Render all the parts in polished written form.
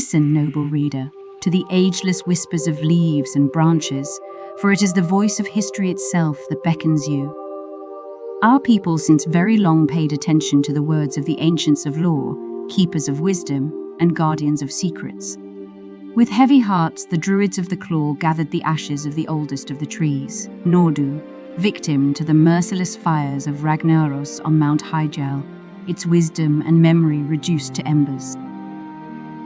Listen, noble reader, to the ageless whispers of leaves and branches, for it is the voice of history itself that beckons you. Our people since very long paid attention to the words of the ancients of lore, keepers of wisdom, and guardians of secrets. With heavy hearts, the druids of the claw gathered the ashes of the oldest of the trees, Nordu, victim to the merciless fires of Ragnaros on Mount Hyjal, its wisdom and memory reduced to embers.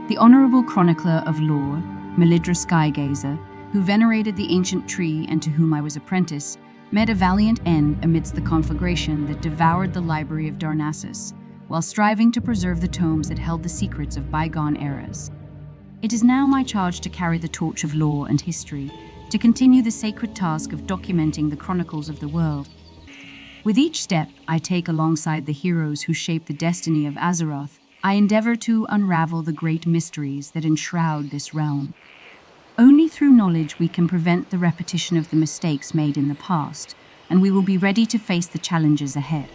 The honorable Chronicler of Lore, Melidra Skygazer, who venerated the ancient tree and to whom I was apprentice, met a valiant end amidst the conflagration that devoured the library of Darnassus, while striving to preserve the tomes that held the secrets of bygone eras. It is now my charge to carry the torch of lore and history, to continue the sacred task of documenting the chronicles of the world. With each step I take alongside the heroes who shape the destiny of Azeroth, I endeavor to unravel the great mysteries that enshroud this realm. Only through knowledge we can prevent the repetition of the mistakes made in the past, and we will be ready to face the challenges ahead.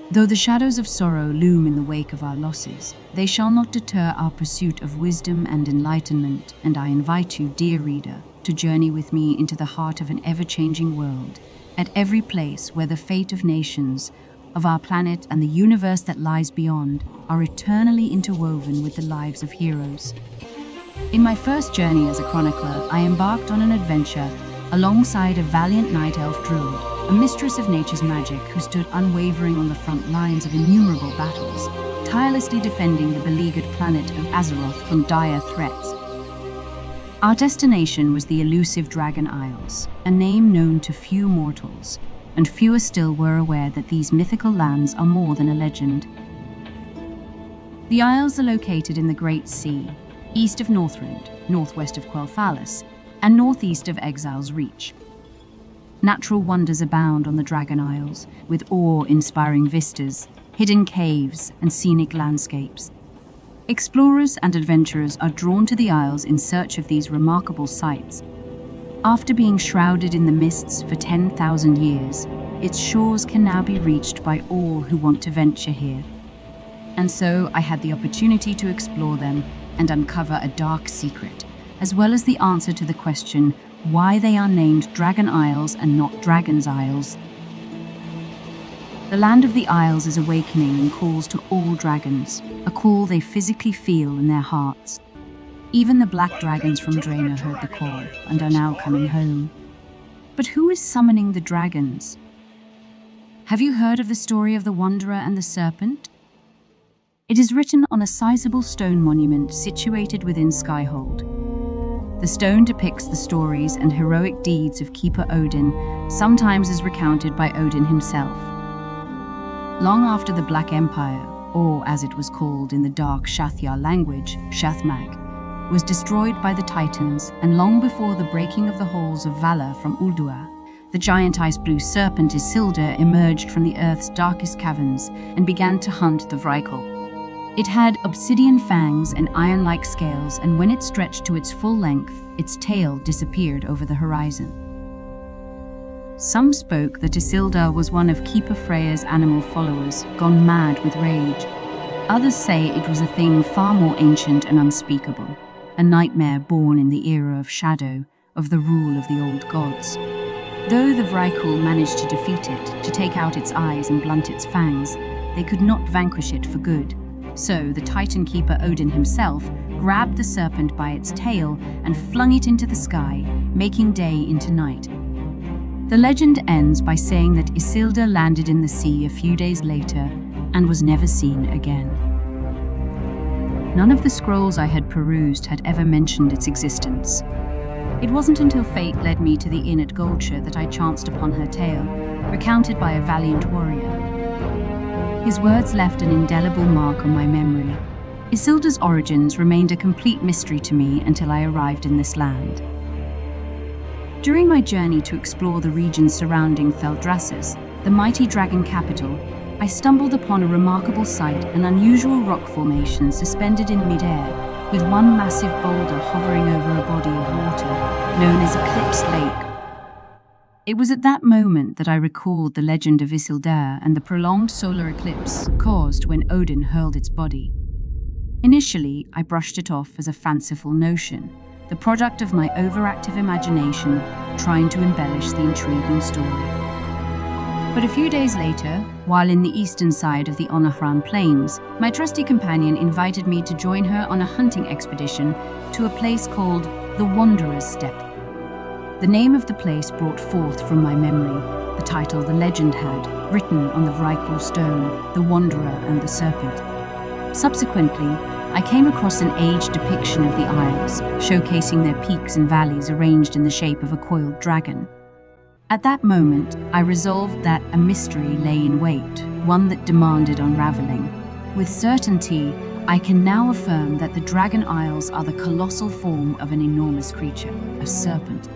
Though the shadows of sorrow loom in the wake of our losses, they shall not deter our pursuit of wisdom and enlightenment, and I invite you, dear reader, to journey with me into the heart of an ever-changing world, at every place where the fate of nations, of our planet and the universe that lies beyond, are eternally interwoven with the lives of heroes. In my first journey as a chronicler, I embarked on an adventure alongside a valiant night elf druid, a mistress of nature's magic who stood unwavering on the front lines of innumerable battles, tirelessly defending the beleaguered planet of Azeroth from dire threats. Our destination was the elusive Dragon Isles, a name known to few mortals, and fewer still were aware that these mythical lands are more than a legend. The Isles are located in the Great Sea, east of Northrend, northwest of Quel'Thalas, and northeast of Exile's Reach. Natural wonders abound on the Dragon Isles, with awe-inspiring vistas, hidden caves, and scenic landscapes. Explorers and adventurers are drawn to the Isles in search of these remarkable sights. After being shrouded in the mists for 10,000 years, its shores can now be reached by all who want to venture here. And so I had the opportunity to explore them and uncover a dark secret, as well as the answer to the question why they are named Dragon Isles and not Dragon's Isles. The land of the Isles is awakening and calls to all dragons, a call they physically feel in their hearts. Even the black dragons from Draenor heard the call and are now coming home. But who is summoning the dragons? Have you heard of the story of the Wanderer and the Serpent? It is written on a sizable stone monument situated within Skyhold. The stone depicts the stories and heroic deeds of Keeper Odin, sometimes as recounted by Odin himself. Long after the Black Empire, or as it was called in the dark Shathya language, Shathmag, was destroyed by the Titans, and long before the breaking of the halls of Valor from Ulduar, the giant ice-blue serpent Isildur emerged from the earth's darkest caverns and began to hunt the Vrykul. It had obsidian fangs and iron-like scales, and when it stretched to its full length, its tail disappeared over the horizon. Some spoke that Isildur was one of Keeper Freya's animal followers, gone mad with rage. Others say it was a thing far more ancient and unspeakable, a nightmare born in the era of shadow, of the rule of the old gods. Though the Vrykul managed to defeat it, to take out its eyes and blunt its fangs, they could not vanquish it for good. So the Titan Keeper Odin himself grabbed the serpent by its tail and flung it into the sky, making day into night. The legend ends by saying that Isildur landed in the sea a few days later and was never seen again. None of the scrolls I had perused had ever mentioned its existence. It wasn't until fate led me to the inn at Goldshire that I chanced upon her tale, recounted by a valiant warrior. His words left an indelible mark on my memory. Isildur's origins remained a complete mystery to me until I arrived in this land. During my journey to explore the regions surrounding Theldrassus, the mighty dragon capital, I stumbled upon a remarkable sight, an unusual rock formation suspended in mid-air, with one massive boulder hovering over a body of water, known as Eclipse Lake. It was at that moment that I recalled the legend of Isildur and the prolonged solar eclipse caused when Odin hurled its body. Initially, I brushed it off as a fanciful notion, the product of my overactive imagination trying to embellish the intriguing story. But a few days later, while in the eastern side of the Onahran Plains, my trusty companion invited me to join her on a hunting expedition to a place called the Wanderer's Steppe. The name of the place brought forth from my memory the title the legend had, written on the Vrykul stone, The Wanderer and the Serpent. Subsequently, I came across an aged depiction of the Isles, showcasing their peaks and valleys arranged in the shape of a coiled dragon. At that moment, I resolved that a mystery lay in wait, one that demanded unraveling. With certainty, I can now affirm that the Dragon Isles are the colossal form of an enormous creature, a serpent.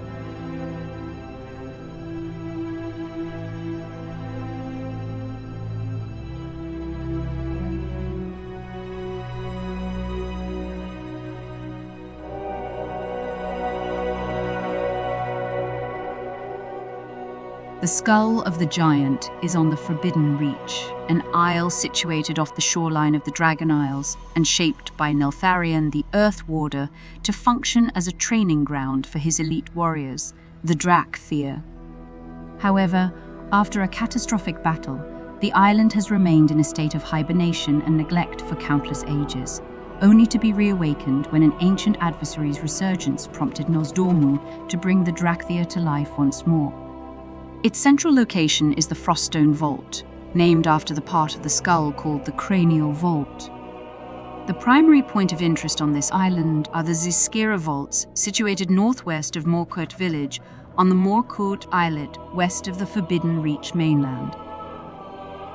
The skull of the giant is on the Forbidden Reach, an isle situated off the shoreline of the Dragon Isles and shaped by Neltharion the Earth Warder to function as a training ground for his elite warriors, the Drakthir. However, after a catastrophic battle, the island has remained in a state of hibernation and neglect for countless ages, only to be reawakened when an ancient adversary's resurgence prompted Nosdormu to bring the Drakthir to life once more. Its central location is the Froststone Vault, named after the part of the skull called the Cranial Vault. The primary point of interest on this island are the Ziskira Vaults, situated northwest of Morkurt village on the Morkurt Islet, west of the Forbidden Reach mainland.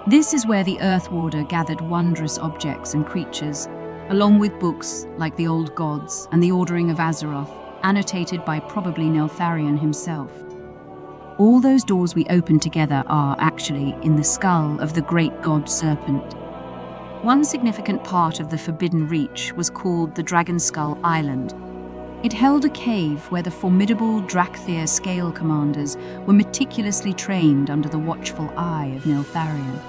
This is where the Earth Warder gathered wondrous objects and creatures, along with books like the Old Gods and the Ordering of Azeroth, annotated by probably Neltharion himself. All those doors we opened together are, actually, in the skull of the great god Serpent. One significant part of the Forbidden Reach was called the Dragon Skull Island. It held a cave where the formidable Drakthir scale commanders were meticulously trained under the watchful eye of Neltharion.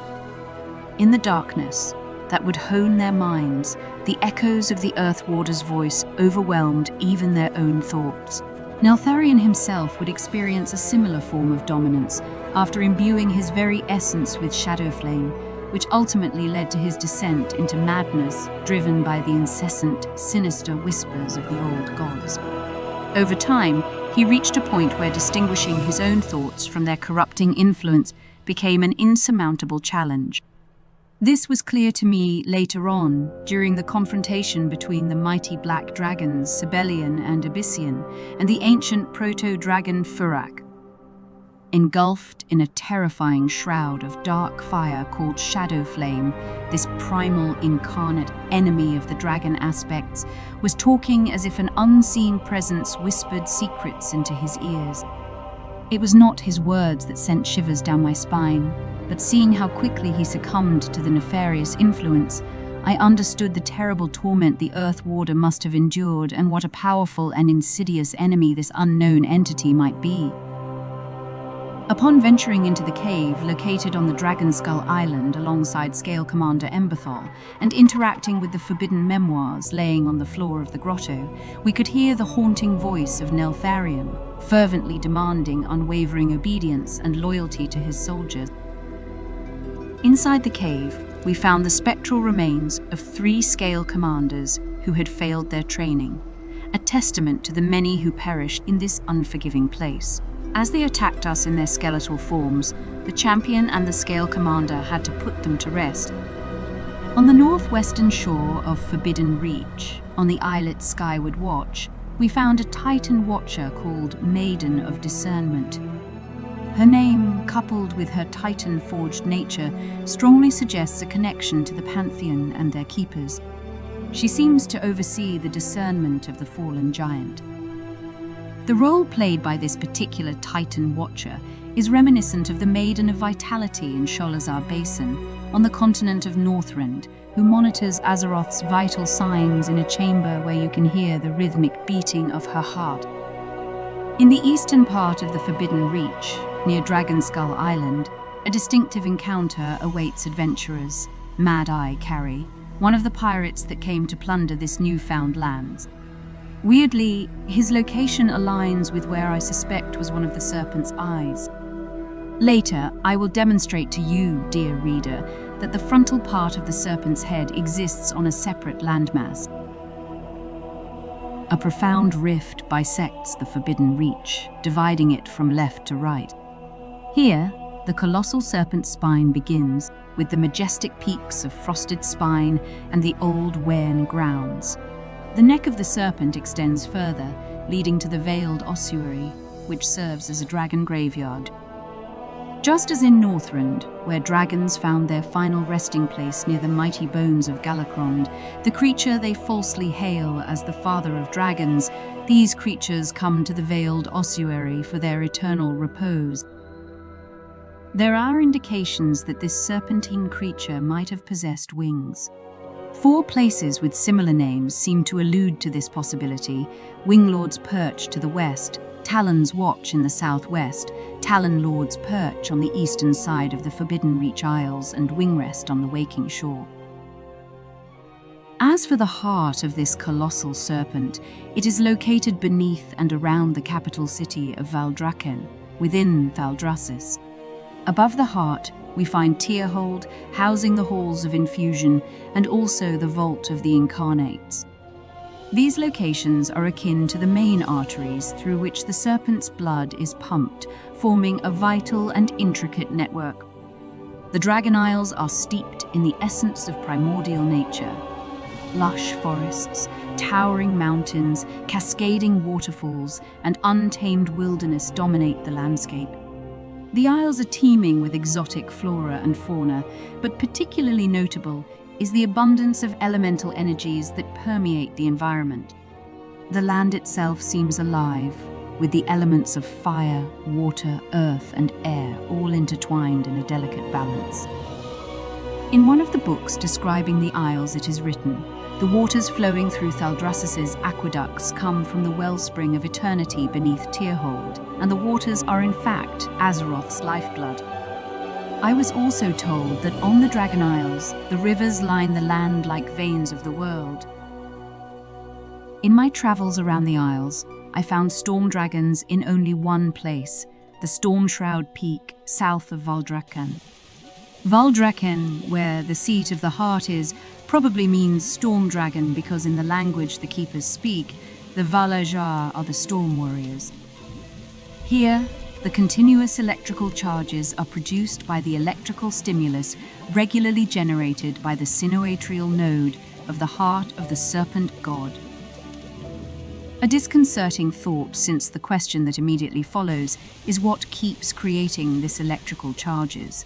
In the darkness that would hone their minds, the echoes of the Earth Warder's voice overwhelmed even their own thoughts. Neltharion himself would experience a similar form of dominance after imbuing his very essence with shadow flame, which ultimately led to his descent into madness, driven by the incessant, sinister whispers of the old gods. Over time, he reached a point where distinguishing his own thoughts from their corrupting influence became an insurmountable challenge. This was clear to me later on, during the confrontation between the mighty black dragons Sibelian and Abyssian and the ancient proto-dragon Furak. Engulfed in a terrifying shroud of dark fire called Shadow Flame, this primal incarnate enemy of the dragon aspects was talking as if an unseen presence whispered secrets into his ears. It was not his words that sent shivers down my spine, but seeing how quickly he succumbed to the nefarious influence, I understood the terrible torment the Earth Warder must have endured and what a powerful and insidious enemy this unknown entity might be. Upon venturing into the cave located on the Dragon Skull Island alongside Scale Commander Emberthal and interacting with the forbidden memoirs laying on the floor of the grotto, we could hear the haunting voice of Neltharion, fervently demanding unwavering obedience and loyalty to his soldiers. Inside the cave, we found the spectral remains of 3 Scale Commanders who had failed their training, a testament to the many who perished in this unforgiving place. As they attacked us in their skeletal forms, the champion and the Scale Commander had to put them to rest. On the northwestern shore of Forbidden Reach, on the islet's skyward watch, we found a Titan Watcher called Maiden of Discernment. Her name, coupled with her Titan-forged nature, strongly suggests a connection to the Pantheon and their keepers. She seems to oversee the discernment of the fallen giant. The role played by this particular Titan Watcher is reminiscent of the Maiden of Vitality in Sholazar Basin on the continent of Northrend, who monitors Azeroth's vital signs in a chamber where you can hear the rhythmic beating of her heart. In the eastern part of the Forbidden Reach, near Dragonskull Island, a distinctive encounter awaits adventurers, Mad Eye Carry, one of the pirates that came to plunder this newfound lands. Weirdly, his location aligns with where I suspect was one of the Serpent's eyes. Later, I will demonstrate to you, dear reader, that the frontal part of the Serpent's head exists on a separate landmass. A profound rift bisects the Forbidden Reach, dividing it from left to right. Here, the colossal Serpent's spine begins, with the majestic peaks of Frosted Spine and the old Wern grounds. The neck of the Serpent extends further, leading to the Veiled Ossuary, which serves as a dragon graveyard. Just as in Northrend, where dragons found their final resting place near the mighty bones of Galakrond, the creature they falsely hail as the father of dragons, these creatures come to the Veiled Ossuary for their eternal repose. There are indications that this serpentine creature might have possessed wings. 4 places with similar names seem to allude to this possibility: Winglord's Perch to the west, Talon's Watch in the southwest, Talon Lord's Perch on the eastern side of the Forbidden Reach Isles, and Wingrest on the Waking Shore. As for the heart of this colossal serpent, it is located beneath and around the capital city of Valdrakken, within Thaldraszus. Above the heart, we find Tyrhold, housing the halls of infusion, and also the vault of the incarnates. These locations are akin to the main arteries through which the serpent's blood is pumped, forming a vital and intricate network. The Dragon Isles are steeped in the essence of primordial nature. Lush forests, towering mountains, cascading waterfalls, and untamed wilderness dominate the landscape. The Isles are teeming with exotic flora and fauna, but particularly notable is the abundance of elemental energies that permeate the environment. The land itself seems alive, with the elements of fire, water, earth, and air all intertwined in a delicate balance. In one of the books describing the Isles, it is written, "The waters flowing through Thaldraszus' aqueducts come from the wellspring of eternity beneath Tyrhold, and the waters are in fact Azeroth's lifeblood." I was also told that on the Dragon Isles, the rivers line the land like veins of the world. In my travels around the Isles, I found storm dragons in only one place, the Stormshroud Peak south of Valdrakken. Valdrakken, where the seat of the heart is, probably means storm dragon because in the language the keepers speak, the Valajar are the storm warriors. Here, the continuous electrical charges are produced by the electrical stimulus regularly generated by the sinoatrial node of the heart of the serpent god. A disconcerting thought, since the question that immediately follows is what keeps creating this electrical charges.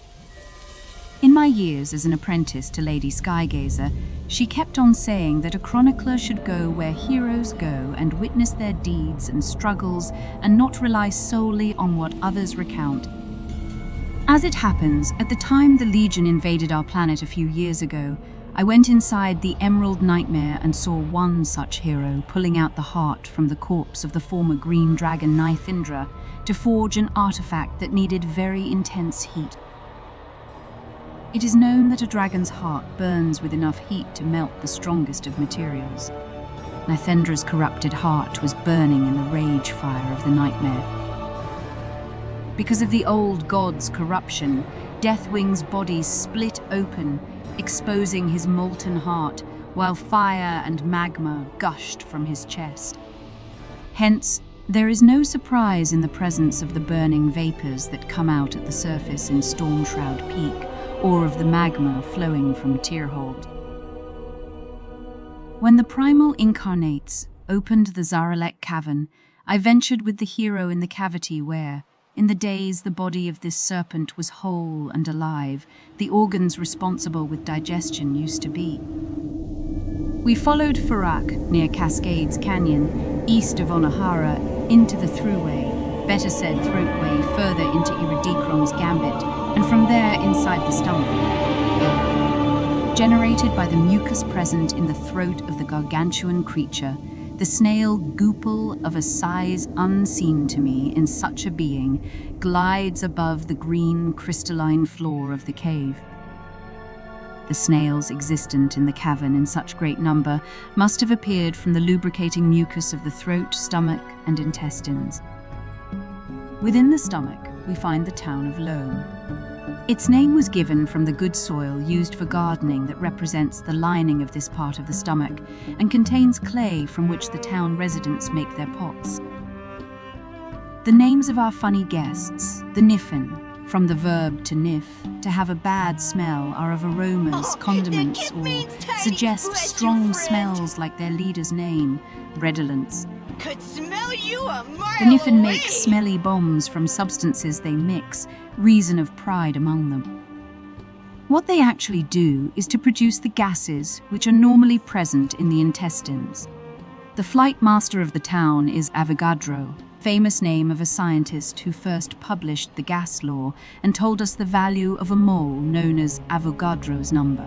In my years as an apprentice to Lady Skygazer, she kept on saying that a chronicler should go where heroes go and witness their deeds and struggles and not rely solely on what others recount. As it happens, at the time the Legion invaded our planet a few years ago, I went inside the Emerald Nightmare and saw one such hero pulling out the heart from the corpse of the former green dragon Nithindra to forge an artifact that needed very intense heat. It is known that a dragon's heart burns with enough heat to melt the strongest of materials. Nithindra's corrupted heart was burning in the rage fire of the nightmare. Because of the old god's corruption, Deathwing's body split open, exposing his molten heart, while fire and magma gushed from his chest. Hence, there is no surprise in the presence of the burning vapors that come out at the surface in Stormshroud Peak, or of the magma flowing from Tyrhold. When the primal incarnates opened the Zaralek cavern, I ventured with the hero in the cavity where, in the days the body of this serpent was whole and alive, the organs responsible with digestion used to be. We followed Furak near Cascades Canyon, east of Onahara, into the Thruway, better said Throatway, further into Iridikron's Gambit, and from there inside the stomach. Generated by the mucus present in the throat of the gargantuan creature, the snail Goopal, of a size unseen to me in such a being, glides above the green crystalline floor of the cave. the snails existent in the cavern in such great number must have appeared from the lubricating mucus of the throat, stomach, and intestines. Within the stomach, we find the town of Loam. Its name was given from the good soil used for gardening that represents the lining of this part of the stomach and contains clay from which the town residents make their pots. The names of our funny guests, the Niffin, from the verb to niff, to have a bad smell, are of aromas, condiments, or suggest strong smells like their leader's name, redolence. Could smell you a mile The Niffin away. make smelly bombs from substances they mix, reason of pride among them. What they actually do is to produce the gases which are normally present in the intestines. The flight master of the town is Avogadro, famous name of a scientist who first published the gas law and told us the value of a mole known as Avogadro's number.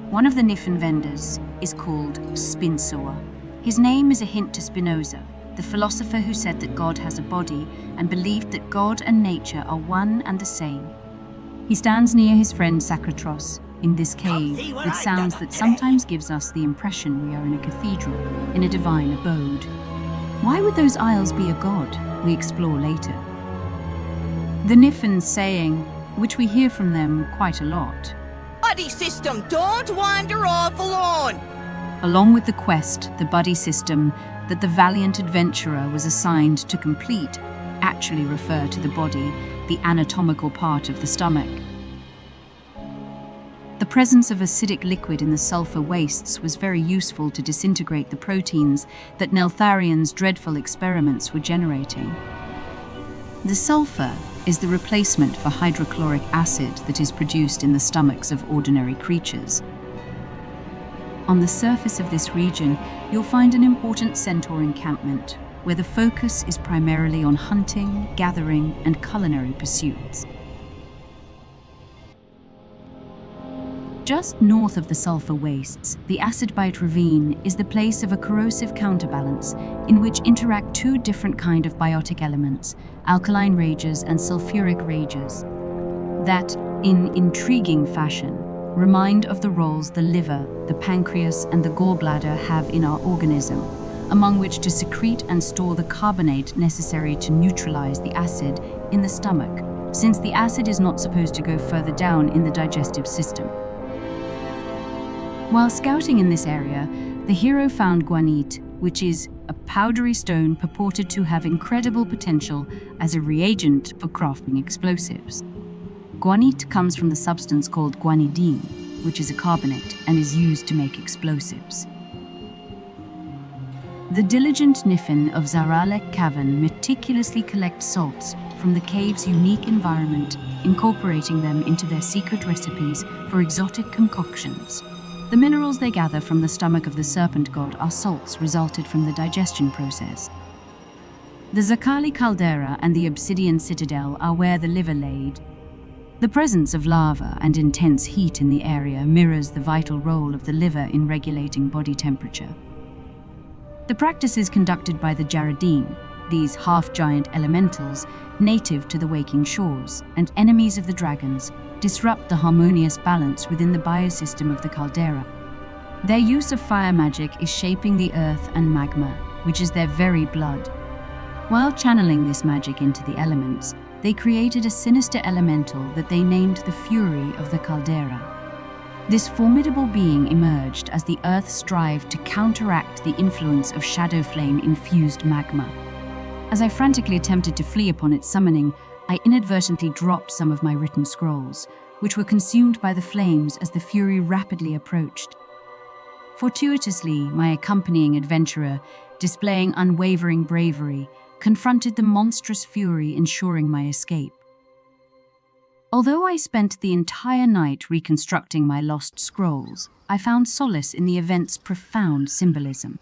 One of the Niffin vendors is called Spinsoa. His name is a hint to Spinoza, the philosopher who said that God has a body and believed that God and nature are one and the same. He stands near his friend Sakratros in this cave with sounds that sometimes gives us the impression we are in a cathedral, in a divine abode. Why would those isles be a god? We explore later. The Niffin's saying, which we hear from them quite a lot. Buddy system, don't wander off alone. Along with the quest, the buddy system that the valiant adventurer was assigned to complete actually refer to the body, the anatomical part of the stomach. The presence of acidic liquid in the sulfur wastes was very useful to disintegrate the proteins that Neltharion's dreadful experiments were generating. The sulfur is the replacement for hydrochloric acid that is produced in the stomachs of ordinary creatures. On the surface of this region, you'll find an important centaur encampment, where the focus is primarily on hunting, gathering, and culinary pursuits. Just north of the sulfur wastes, the Acid Bite Ravine is the place of a corrosive counterbalance in which interact two different kind of biotic elements, alkaline rages and sulfuric rages, that, in intriguing fashion, remind of the roles the liver, the pancreas, and the gallbladder have in our organism, among which to secrete and store the carbonate necessary to neutralize the acid in the stomach, since the acid is not supposed to go further down in the digestive system. While scouting in this area, the hero found guanite, which is a powdery stone purported to have incredible potential as a reagent for crafting explosives. Guanite comes from the substance called guanidine, which is a carbonate and is used to make explosives. The diligent Niffin of Zaralek Cavern meticulously collect salts from the cave's unique environment, incorporating them into their secret recipes for exotic concoctions. The minerals they gather from the stomach of the serpent god are salts resulted from the digestion process. The Zakali caldera and the obsidian citadel are where the liver laid. The presence of lava and intense heat in the area mirrors the vital role of the liver in regulating body temperature. The practice is conducted by the Jaradine, these half-giant elementals native to the waking shores and enemies of the dragons, disrupt the harmonious balance within the biosystem of the caldera. Their use of fire magic is shaping the earth and magma, which is their very blood. While channeling this magic into the elements, they created a sinister elemental that they named the Fury of the Caldera. This formidable being emerged as the earth strived to counteract the influence of shadow flame-infused magma. As I frantically attempted to flee upon its summoning, I inadvertently dropped some of my written scrolls, which were consumed by the flames as the fury rapidly approached. Fortuitously, my accompanying adventurer, displaying unwavering bravery, confronted the monstrous fury, ensuring my escape. Although I spent the entire night reconstructing my lost scrolls, I found solace in the event's profound symbolism.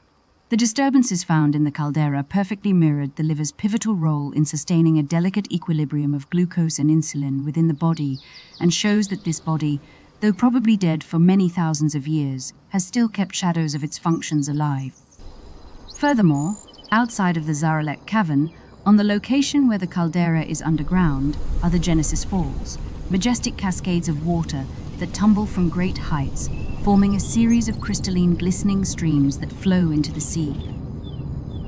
The disturbances found in the caldera perfectly mirrored the liver's pivotal role in sustaining a delicate equilibrium of glucose and insulin within the body, and shows that this body, though probably dead for many thousands of years, has still kept shadows of its functions alive. Furthermore, outside of the Zaralek Cavern, on the location where the caldera is underground, are the Genesis Falls, majestic cascades of water that tumble from great heights, forming a series of crystalline, glistening streams that flow into the sea.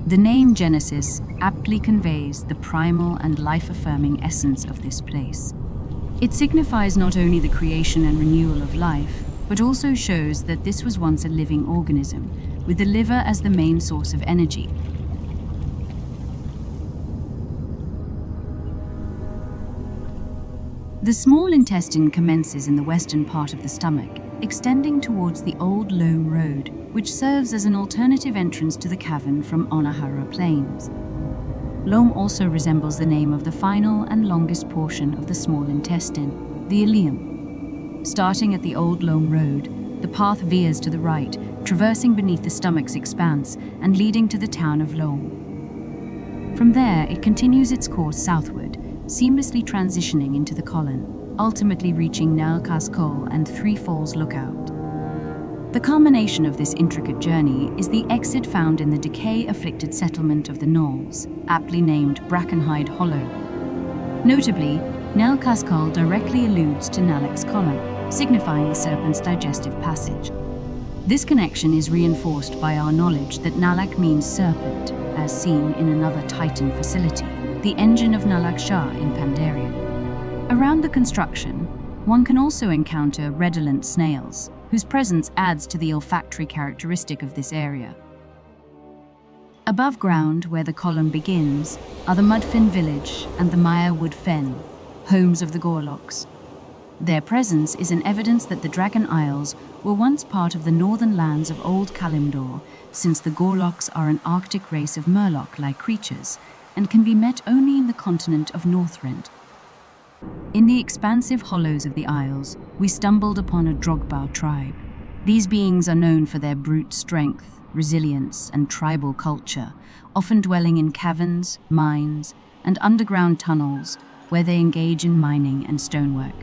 The name Genesis aptly conveys the primal and life-affirming essence of this place. It signifies not only the creation and renewal of life, but also shows that this was once a living organism, with the liver as the main source of energy. The small intestine commences in the western part of the stomach, extending towards the Old Loam Road, which serves as an alternative entrance to the cavern from Onahara Plains. Loam also resembles the name of the final and longest portion of the small intestine, the ileum. Starting at the Old Loam Road, the path veers to the right, traversing beneath the stomach's expanse and leading to the town of Loam. From there, it continues its course southward, seamlessly transitioning into the Colin, ultimately reaching Nelkas Col and Three Falls Lookout. The culmination of this intricate journey is the exit found in the decay-afflicted settlement of the Knolls, aptly named Brackenhide Hollow. Notably, Nelkas Col directly alludes to Nalek's column, signifying the Serpent's digestive passage. This connection is reinforced by our knowledge that Nalak means serpent, as seen in another Titan facility, the engine of Nalak Shah in Pandaria. Around the construction, one can also encounter redolent snails, whose presence adds to the olfactory characteristic of this area. Above ground, where the column begins, are the Mudfen village and the Mirewood Fen, homes of the Gorloks. Their presence is an evidence that the Dragon Isles were once part of the northern lands of Old Kalimdor, since the Gorloks are an Arctic race of Murloc-like creatures and can be met only in the continent of Northrend. In the expansive hollows of the Isles, we stumbled upon a Drogbar tribe. These beings are known for their brute strength, resilience, and tribal culture, often dwelling in caverns, mines, and underground tunnels where they engage in mining and stonework.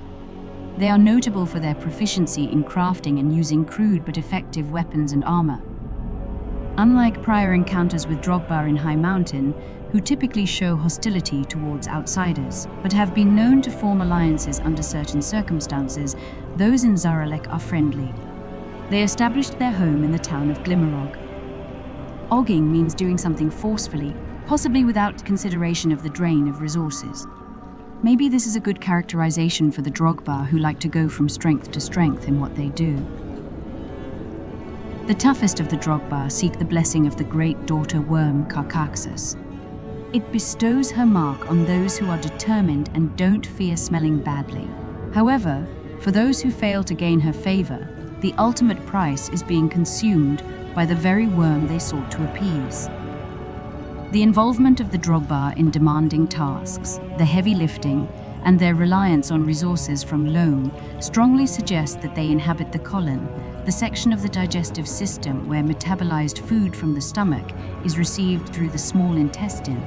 They are notable for their proficiency in crafting and using crude but effective weapons and armor. Unlike prior encounters with Drogbar in High Mountain, who typically show hostility towards outsiders, but have been known to form alliances under certain circumstances, those in Zaralek are friendly. They established their home in the town of Glimmerog. Ogging means doing something forcefully, possibly without consideration of the drain of resources. Maybe this is a good characterization for the Drogbar who like to go from strength to strength in what they do. The toughest of the Drogbar seek the blessing of the great daughter worm Karkaxus. It bestows her mark on those who are determined and don't fear smelling badly. However, for those who fail to gain her favor, the ultimate price is being consumed by the very worm they sought to appease. The involvement of the Drogbar in demanding tasks, the heavy lifting, and their reliance on resources from Loam strongly suggest that they inhabit the colon, the section of the digestive system where metabolized food from the stomach is received through the small intestine.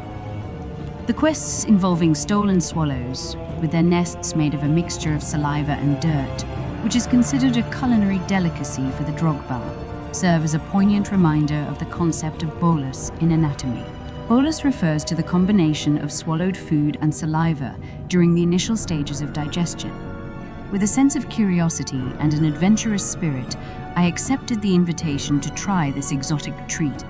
The quests involving stolen swallows, with their nests made of a mixture of saliva and dirt, which is considered a culinary delicacy for the Drogbar, serve as a poignant reminder of the concept of bolus in anatomy. Bolus refers to the combination of swallowed food and saliva during the initial stages of digestion. With a sense of curiosity and an adventurous spirit, I accepted the invitation to try this exotic treat.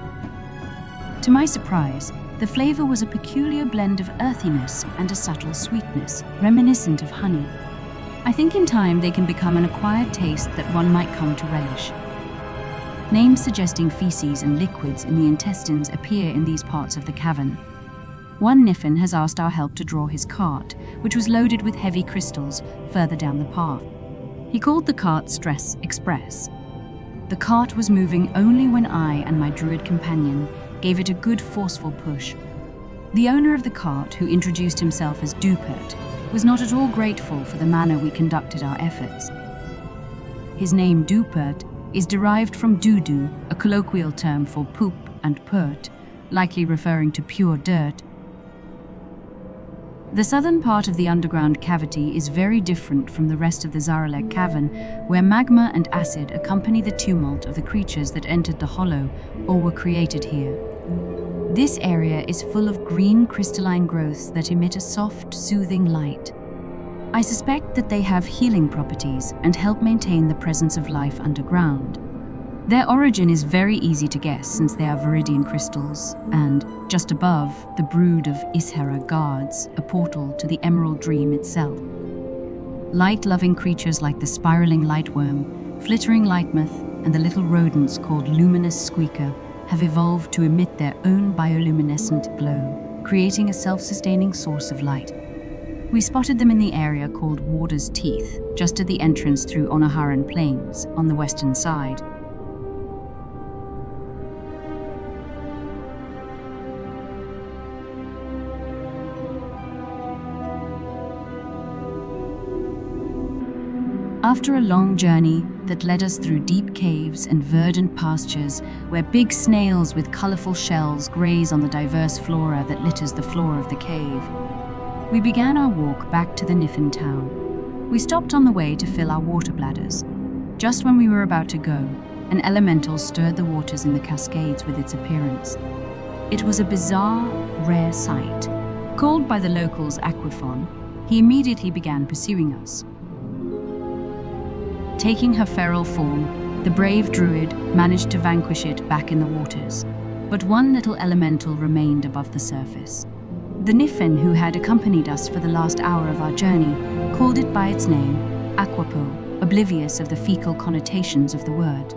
To my surprise, the flavor was a peculiar blend of earthiness and a subtle sweetness, reminiscent of honey. I think in time they can become an acquired taste that one might come to relish. Names suggesting feces and liquids in the intestines appear in these parts of the cavern. One Niffin has asked our help to draw his cart, which was loaded with heavy crystals further down the path. He called the cart Stress Express. The cart was moving only when I and my druid companion gave it a good forceful push. The owner of the cart, who introduced himself as Dupert, was not at all grateful for the manner we conducted our efforts. His name Dupert is derived from doo-doo, a colloquial term for poop and pert, likely referring to pure dirt. The southern part of the underground cavity is very different from the rest of the Zaralek cavern, where magma and acid accompany the tumult of the creatures that entered the hollow or were created here. This area is full of green crystalline growths that emit a soft, soothing light. I suspect that they have healing properties and help maintain the presence of life underground. Their origin is very easy to guess since they are viridian crystals, and, just above, the brood of Ishera guards a portal to the Emerald Dream itself. Light-loving creatures like the spiraling lightworm, flittering lightmoth, and the little rodents called luminous squeaker have evolved to emit their own bioluminescent glow, creating a self-sustaining source of light. We spotted them in the area called Warder's Teeth, just at the entrance through Onaharan Plains on the western side. After a long journey that led us through deep caves and verdant pastures where big snails with colorful shells graze on the diverse flora that litters the floor of the cave, we began our walk back to the Niffin town. We stopped on the way to fill our water bladders. Just when we were about to go, an elemental stirred the waters in the cascades with its appearance. It was a bizarre, rare sight. Called by the locals Aquifon, he immediately began pursuing us. Taking her feral form, the brave druid managed to vanquish it back in the waters, but one little elemental remained above the surface. The Niffin, who had accompanied us for the last hour of our journey, called it by its name, Aquapo, oblivious of the fecal connotations of the word.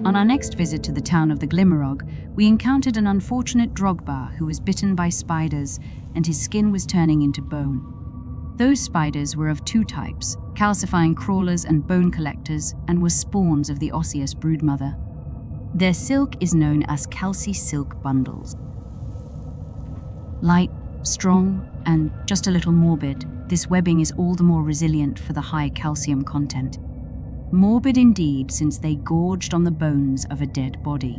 On our next visit to the town of the Glimmerog, we encountered an unfortunate Drogba who was bitten by spiders and his skin was turning into bone. Those spiders were of two types, calcifying crawlers and bone collectors, and were spawns of the osseous broodmother. Their silk is known as calci silk bundles. Light, strong, and just a little morbid, this webbing is all the more resilient for the high calcium content. Morbid indeed, since they gorged on the bones of a dead body.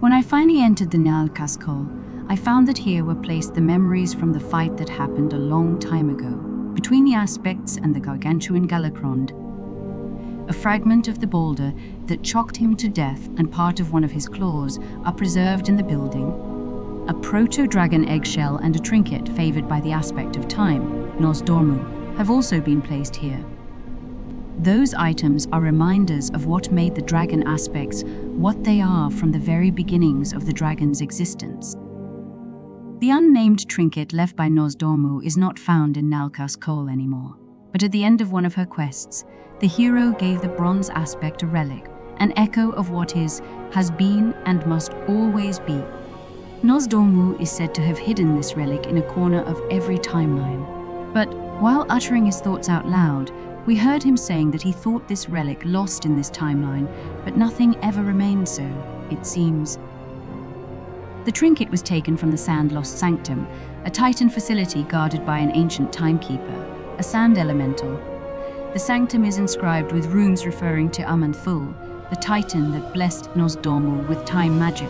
When I finally entered the Nalkaskol, I found that here were placed the memories from the fight that happened a long time ago, between the Aspects and the Gargantuan Galakrond. A fragment of the boulder that chocked him to death and part of one of his claws are preserved in the building. A proto-dragon eggshell and a trinket favored by the aspect of time, Nosdormu, have also been placed here. Those items are reminders of what made the dragon aspects what they are from the very beginnings of the dragon's existence. The unnamed trinket left by Nosdormu is not found in Nalkaskol anymore, but at the end of one of her quests, the hero gave the bronze aspect a relic, an echo of what is, has been, and must always be. Nosdormu is said to have hidden this relic in a corner of every timeline, but while uttering his thoughts out loud, we heard him saying that he thought this relic lost in this timeline, but nothing ever remained so, it seems. The trinket was taken from the Sand-Lost Sanctum, a Titan facility guarded by an ancient timekeeper, a sand elemental. The sanctum is inscribed with runes referring to Aman'Thul, the Titan that blessed Nosdormu with time magic.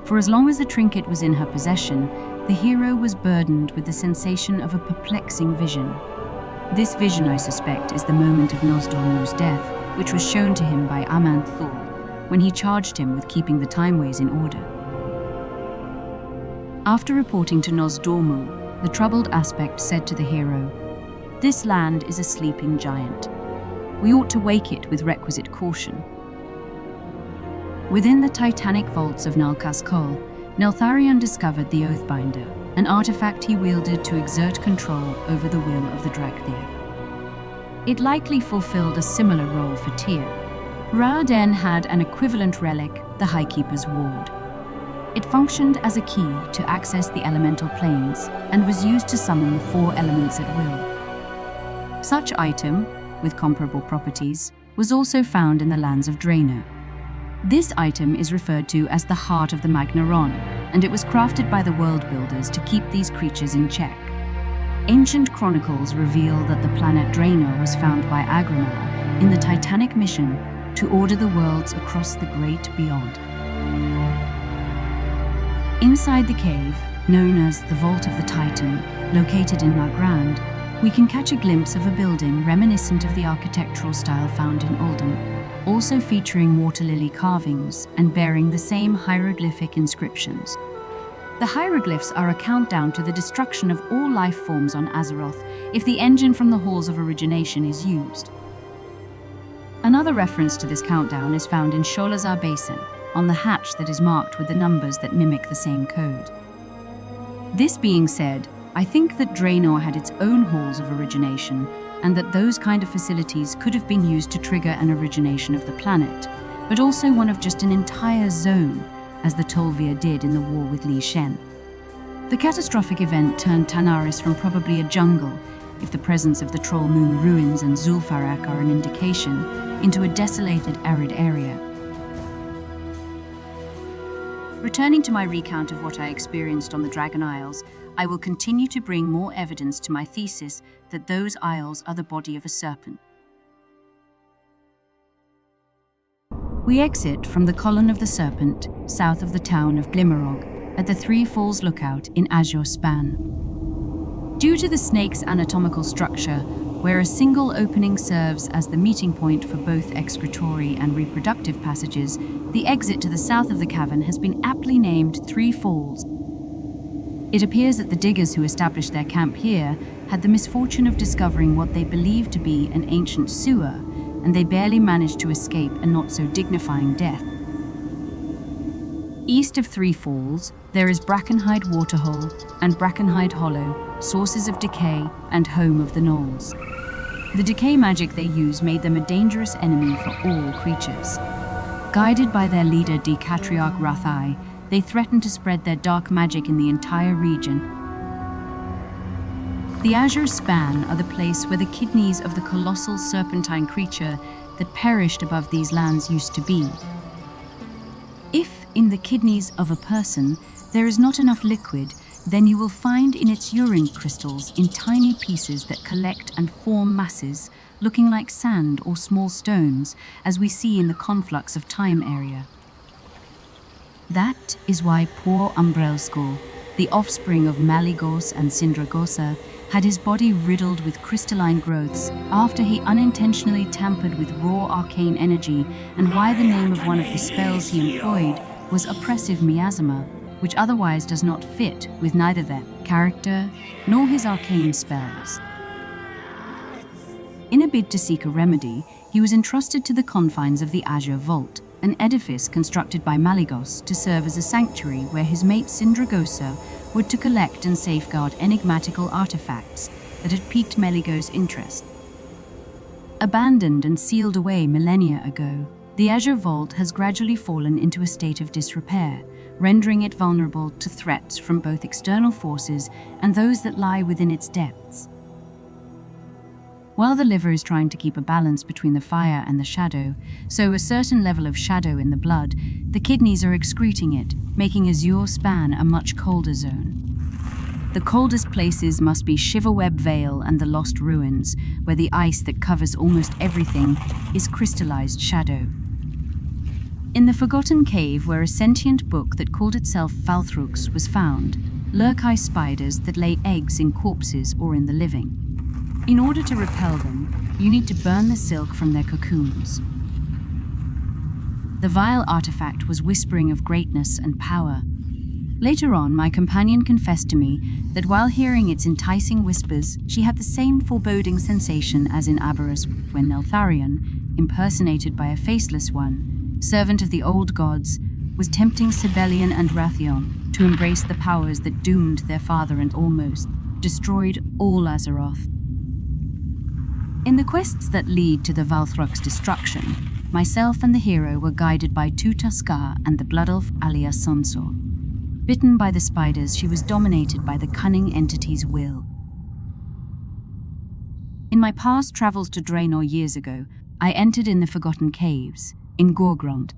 For as long as the trinket was in her possession, the hero was burdened with the sensation of a perplexing vision. This vision, I suspect, is the moment of Nosdormu's death, which was shown to him by Aman'Thul, when he charged him with keeping the timeways in order. After reporting to Nosdormu, the troubled aspect said to the hero, "This land is a sleeping giant. We ought to wake it with requisite caution." Within the titanic vaults of Nalkaskol, Neltharion discovered the Oathbinder, an artifact he wielded to exert control over the will of the Drakthir. It likely fulfilled a similar role for Tyr. Ra'den had an equivalent relic, the Highkeeper's Ward. It functioned as a key to access the elemental planes and was used to summon the four elements at will. Such item, with comparable properties, was also found in the lands of Draenor. This item is referred to as the Heart of the Magnaron, and it was crafted by the world builders to keep these creatures in check. Ancient chronicles reveal that the planet Draenor was found by Agramar in the Titanic mission to order the worlds across the great beyond. Inside the cave, known as the Vault of the Titan, located in Nagrand, we can catch a glimpse of a building reminiscent of the architectural style found in Uldum, also featuring water lily carvings and bearing the same hieroglyphic inscriptions. The hieroglyphs are a countdown to the destruction of all life forms on Azeroth if the engine from the Halls of Origination is used. Another reference to this countdown is found in Sholazar Basin, on the hatch that is marked with the numbers that mimic the same code. This being said, I think that Draenor had its own Halls of Origination, and that those kind of facilities could have been used to trigger an origination of the planet, but also one of just an entire zone, as the Tol'vir did in the war with Li Shen. The catastrophic event turned Tanaris from probably a jungle, if the presence of the Troll Moon ruins and Zul'Farrak are an indication, into a desolated, arid area. Returning to my recount of what I experienced on the Dragon Isles, I will continue to bring more evidence to my thesis that those isles are the body of a serpent. We exit from the Column of the Serpent, south of the town of Glimmerog, at the Three Falls Lookout in Azure Span. Due to the snake's anatomical structure, where a single opening serves as the meeting point for both excretory and reproductive passages, the exit to the south of the cavern has been aptly named Three Falls. It appears that the diggers who established their camp here had the misfortune of discovering what they believed to be an ancient sewer, and they barely managed to escape a not-so-dignifying death. East of Three Falls, there is Brackenhide Waterhole and Brackenhide Hollow, sources of decay and home of the gnolls. The decay magic they use made them a dangerous enemy for all creatures. Guided by their leader Decatriarch Rathai, they threaten to spread their dark magic in the entire region. The Azure Span are the place where the kidneys of the colossal serpentine creature that perished above these lands used to be. If in the kidneys of a person there is not enough liquid, then you will find in its urine crystals in tiny pieces that collect and form masses, looking like sand or small stones, as we see in the conflux of time area. That is why poor Umbrelskor, the offspring of Malygos and Sindragosa, had his body riddled with crystalline growths after he unintentionally tampered with raw arcane energy, and why the name of one of the spells he employed was Oppressive Miasma, which otherwise does not fit with neither their character nor his arcane spells. In a bid to seek a remedy, he was entrusted to the confines of the Azure Vault, an edifice constructed by Malygos to serve as a sanctuary where his mate Sindragosa would to collect and safeguard enigmatical artifacts that had piqued Malygos' interest. Abandoned and sealed away millennia ago, the Azure Vault has gradually fallen into a state of disrepair, rendering it vulnerable to threats from both external forces and those that lie within its depths. While the liver is trying to keep a balance between the fire and the shadow, so a certain level of shadow in the blood, the kidneys are excreting it, making Azure Span a much colder zone. The coldest places must be Shiverweb Vale and the Lost Ruins, where the ice that covers almost everything is crystallized shadow. In the Forgotten Cave, where a sentient book that called itself Falthrux was found, lurk spiders that lay eggs in corpses or in the living. In order to repel them, you need to burn the silk from their cocoons. The vile artifact was whispering of greatness and power. Later on, my companion confessed to me that while hearing its enticing whispers, she had the same foreboding sensation as in Aberrus when Neltharion, impersonated by a faceless one, servant of the old gods, was tempting Sibelian and Rathion to embrace the powers that doomed their father and almost destroyed all Azeroth. In the quests that lead to the Valthruk's destruction, myself and the hero were guided by two Tuskar and the blood elf Alia Sonsor. Bitten by the spiders, she was dominated by the cunning entity's will. In my past travels to Draenor years ago, I entered in the Forgotten Caves, in Gorgrond.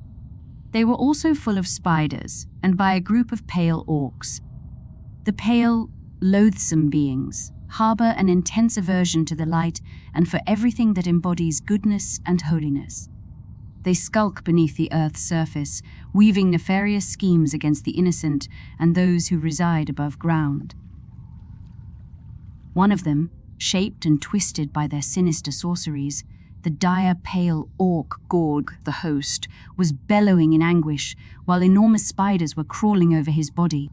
They were also full of spiders, and by a group of pale orcs. The pale, loathsome beings harbor an intense aversion to the light and for everything that embodies goodness and holiness. They skulk beneath the earth's surface, weaving nefarious schemes against the innocent and those who reside above ground. One of them, shaped and twisted by their sinister sorceries, the dire pale orc Gorg, the host, was bellowing in anguish while enormous spiders were crawling over his body.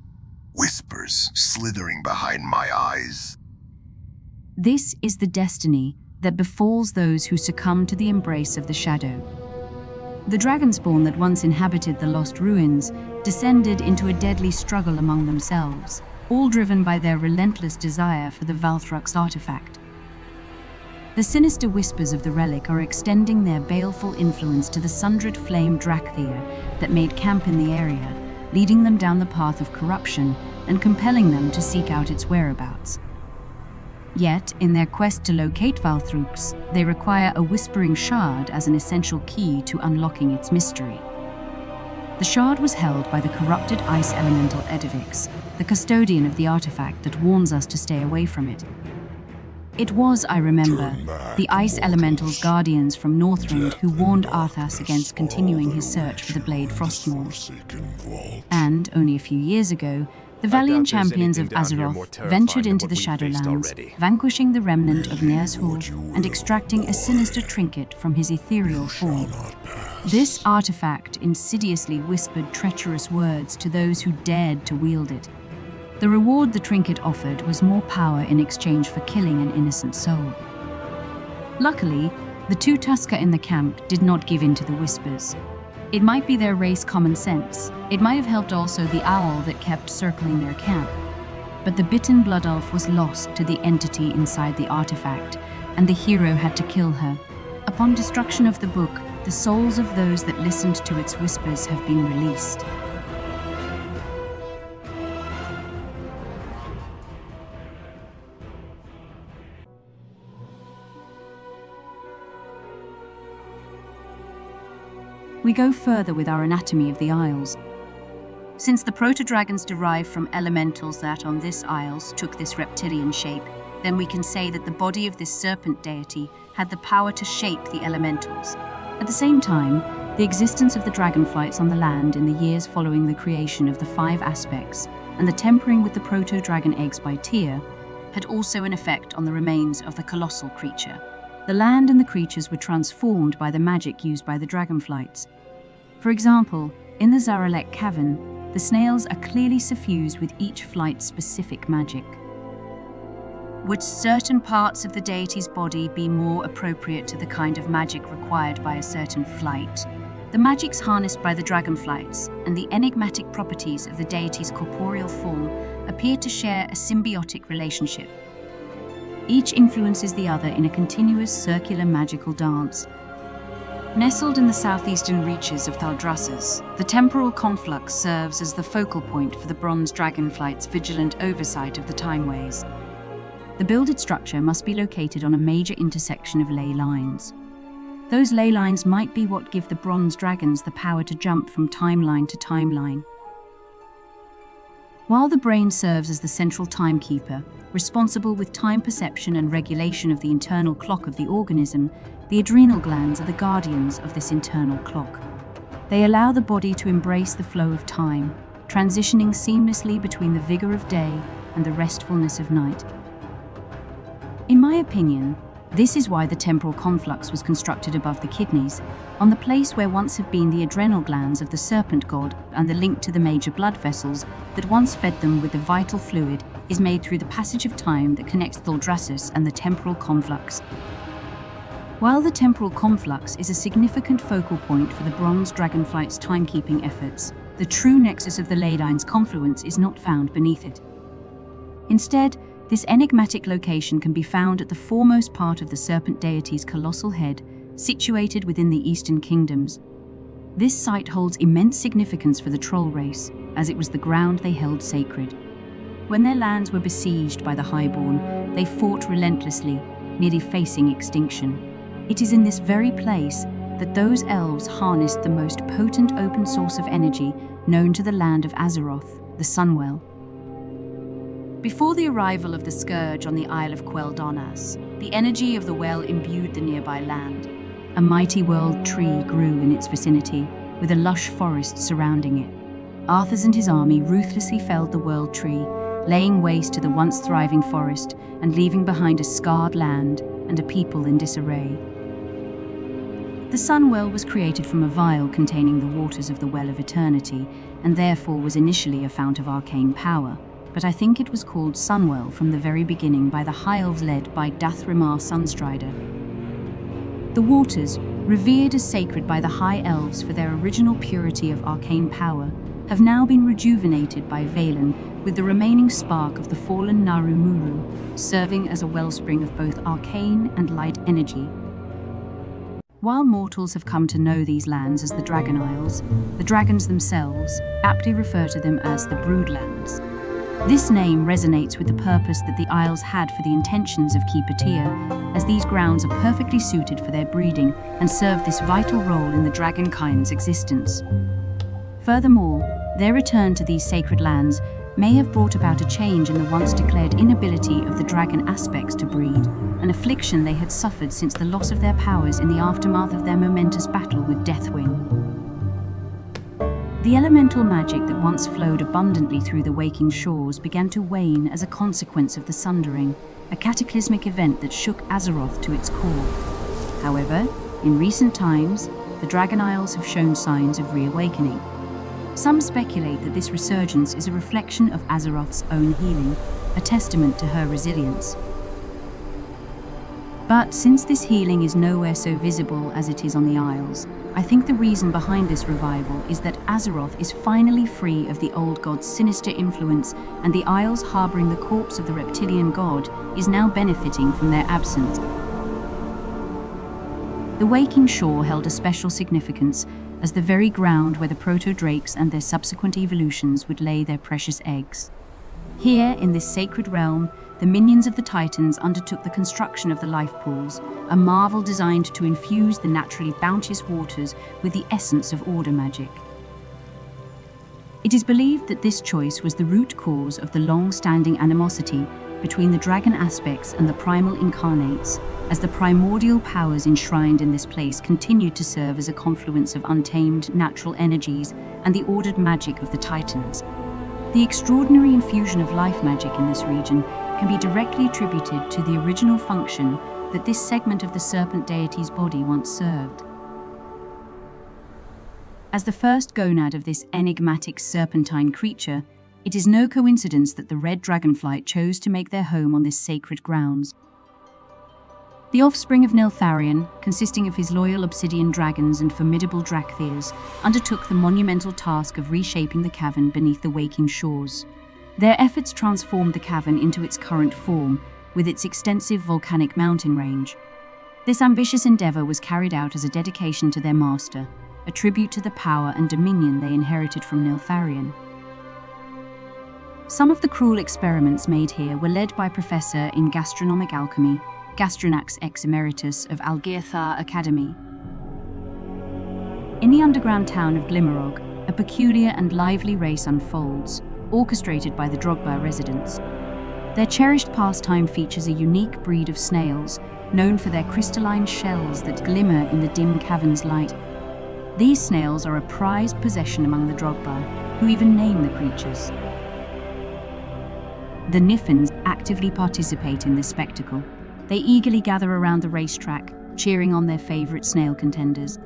whispers slithering behind my eyes. This is the destiny that befalls those who succumb to the embrace of the shadow. The dragonspawn that once inhabited the lost ruins descended into a deadly struggle among themselves, all driven by their relentless desire for the Valthrux artifact. The sinister whispers of the relic are extending their baleful influence to the sundred flame Drakthir that made camp in the area, leading them down the path of corruption and compelling them to seek out its whereabouts. Yet, in their quest to locate Valthrux, they require a whispering shard as an essential key to unlocking its mystery. The shard was held by the corrupted ice elemental Edivix, the custodian of the artifact that warns us to stay away from it. It was, I remember, the ice elemental's guardians from Northrend who warned Arthas against continuing his search for the blade Frostmourne. And, only a few years ago, the valiant champions of Azeroth ventured into the Shadowlands, vanquishing the remnant of Ner'zhul and extracting a sinister trinket from his ethereal form. This artifact insidiously whispered treacherous words to those who dared to wield it. The reward the trinket offered was more power in exchange for killing an innocent soul. Luckily, the two Tusker in the camp did not give in to the whispers. It might be their race common sense. It might have helped also the owl that kept circling their camp. But the bitten blood elf was lost to the entity inside the artifact, and the hero had to kill her. Upon destruction of the book, the souls of those that listened to its whispers have been released. We go further with our anatomy of the Isles. Since the proto-dragons derive from elementals that on this Isles took this reptilian shape, then we can say that the body of this serpent deity had the power to shape the elementals. At the same time, the existence of the dragonflights on the land in the years following the creation of the five aspects and the tempering with the proto-dragon eggs by Tyr had also an effect on the remains of the colossal creature. The land and the creatures were transformed by the magic used by the dragonflights. For example, in the Zaralek cavern, the snails are clearly suffused with each flight's specific magic. Would certain parts of the deity's body be more appropriate to the kind of magic required by a certain flight? The magics harnessed by the dragonflights and the enigmatic properties of the deity's corporeal form appear to share a symbiotic relationship. Each influences the other in a continuous circular magical dance. Nestled in the southeastern reaches of Thaldraszus, the temporal conflux serves as the focal point for the bronze dragonflight's vigilant oversight of the timeways. The builded structure must be located on a major intersection of ley lines. Those ley lines might be what give the bronze dragons the power to jump from timeline to timeline. While the brain serves as the central timekeeper, responsible with time perception and regulation of the internal clock of the organism, the adrenal glands are the guardians of this internal clock. They allow the body to embrace the flow of time, transitioning seamlessly between the vigor of day and the restfulness of night. In my opinion, this is why the temporal conflux was constructed above the kidneys, on the place where once have been the adrenal glands of the serpent god, and the link to the major blood vessels that once fed them with the vital fluid is made through the passage of time that connects Thaldraszus and the temporal conflux. While the temporal conflux is a significant focal point for the bronze dragonflight's timekeeping efforts, the true nexus of the Leydine's confluence is not found beneath it. Instead, this enigmatic location can be found at the foremost part of the serpent deity's colossal head, situated within the Eastern Kingdoms. This site holds immense significance for the troll race, as it was the ground they held sacred. When their lands were besieged by the Highborn, they fought relentlessly, nearly facing extinction. It is in this very place that those elves harnessed the most potent open source of energy known to the land of Azeroth, the Sunwell. Before the arrival of the Scourge on the Isle of Coiled, the energy of the well imbued the nearby land. A mighty world tree grew in its vicinity, with a lush forest surrounding it. Arthas and his army ruthlessly felled the world tree, laying waste to the once thriving forest and leaving behind a scarred land and a people in disarray. The Sunwell was created from a vial containing the waters of the Well of Eternity, and therefore was initially a fount of arcane power. but I think it was called Sunwell from the very beginning by the High Elves led by Dathramar Sunstrider. The waters, revered as sacred by the High Elves for their original purity of arcane power, have now been rejuvenated by Valen with the remaining spark of the fallen Narumuru, serving as a wellspring of both arcane and light energy. While mortals have come to know these lands as the Dragon Isles, the dragons themselves aptly refer to them as the Broodlands. This name resonates with the purpose that the Isles had for the intentions of Keepatia, as these grounds are perfectly suited for their breeding and serve this vital role in the dragonkind's existence. Furthermore, their return to these sacred lands may have brought about a change in the once declared inability of the dragon aspects to breed, an affliction they had suffered since the loss of their powers in the aftermath of their momentous battle with Deathwing. The elemental magic that once flowed abundantly through the waking shores began to wane as a consequence of the Sundering, a cataclysmic event that shook Azeroth to its core. However, in recent times, the Dragon Isles have shown signs of reawakening. Some speculate that this resurgence is a reflection of Azeroth's own healing, a testament to her resilience. But since this healing is nowhere so visible as it is on the Isles, I think the reason behind this revival is that Azeroth is finally free of the old god's sinister influence, and the Isles harboring the corpse of the reptilian god is now benefiting from their absence. The waking shore held a special significance as the very ground where the proto-drakes and their subsequent evolutions would lay their precious eggs. Here, in this sacred realm, the minions of the Titans undertook the construction of the life pools, a marvel designed to infuse the naturally bounteous waters with the essence of order magic. It is believed that this choice was the root cause of the long-standing animosity between the dragon aspects and the primal incarnates, as the primordial powers enshrined in this place continued to serve as a confluence of untamed natural energies and the ordered magic of the Titans. The extraordinary infusion of life magic in this region can be directly attributed to the original function that this segment of the Serpent deity's body once served. As the first gonad of this enigmatic serpentine creature, it is no coincidence that the red dragonflight chose to make their home on this sacred grounds. The offspring of Neltharion, consisting of his loyal obsidian dragons and formidable Draktheirs, undertook the monumental task of reshaping the cavern beneath the waking shores. Their efforts transformed the cavern into its current form, with its extensive volcanic mountain range. This ambitious endeavor was carried out as a dedication to their master, a tribute to the power and dominion they inherited from Neltharion. Some of the cruel experiments made here were led by Professor in Gastronomic Alchemy, Gastronax ex emeritus of Algirthar Academy. In the underground town of Glimmerog, a peculiar and lively race unfolds, orchestrated by the Drogba residents. Their cherished pastime features a unique breed of snails, known for their crystalline shells that glimmer in the dim cavern's light. These snails are a prized possession among the Drogba, who even name the creatures. The Niffins actively participate in this spectacle. They eagerly gather around the racetrack, cheering on their favorite snail contenders.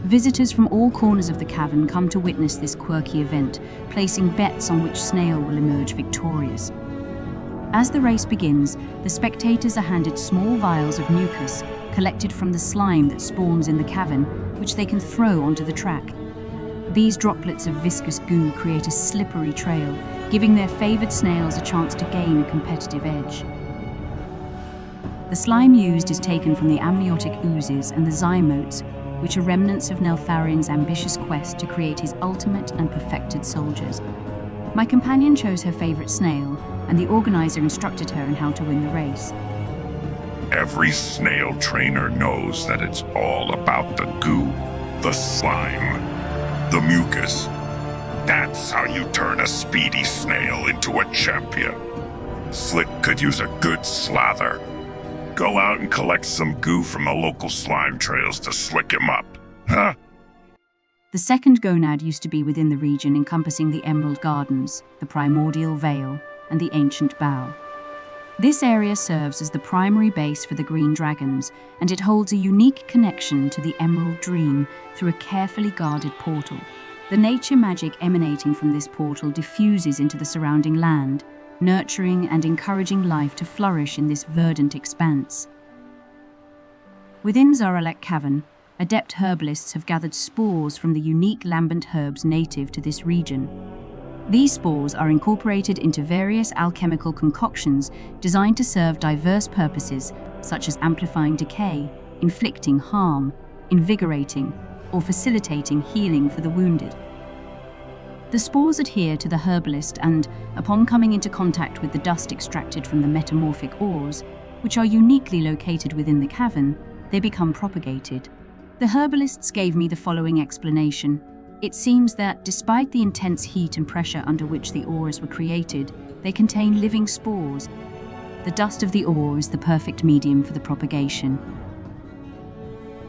Visitors from all corners of the cavern come to witness this quirky event, placing bets on which snail will emerge victorious. As the race begins, the spectators are handed small vials of mucus, collected from the slime that spawns in the cavern, which they can throw onto the track. These droplets of viscous goo create a slippery trail, giving their favored snails a chance to gain a competitive edge. The slime used is taken from the amniotic oozes and the zymotes, which are remnants of Neltharion's ambitious quest to create his ultimate and perfected soldiers. My companion chose her favorite snail, and the organizer instructed her in how to win the race. Every snail trainer knows that it's all about the goo, the slime, the mucus. That's how you turn a speedy snail into a champion. Slick could use a good slather. Go out and collect some goo from the local slime trails to slick him up, huh? The second gonad used to be within the region encompassing the Emerald Gardens, the Primordial Vale, and the Ancient Bough. This area serves as the primary base for the Green Dragons, and it holds a unique connection to the Emerald Dream through a carefully guarded portal. The nature magic emanating from this portal diffuses into the surrounding land, nurturing and encouraging life to flourish in this verdant expanse. Within Zaralek Cavern, adept herbalists have gathered spores from the unique lambent herbs native to this region. These spores are incorporated into various alchemical concoctions designed to serve diverse purposes, such as amplifying decay, inflicting harm, invigorating, or facilitating healing for the wounded. The spores adhere to the herbalist and, upon coming into contact with the dust extracted from the metamorphic ores, which are uniquely located within the cavern, they become propagated. The herbalists gave me the following explanation. It seems that, despite the intense heat and pressure under which the ores were created, they contain living spores. The dust of the ore is the perfect medium for the propagation.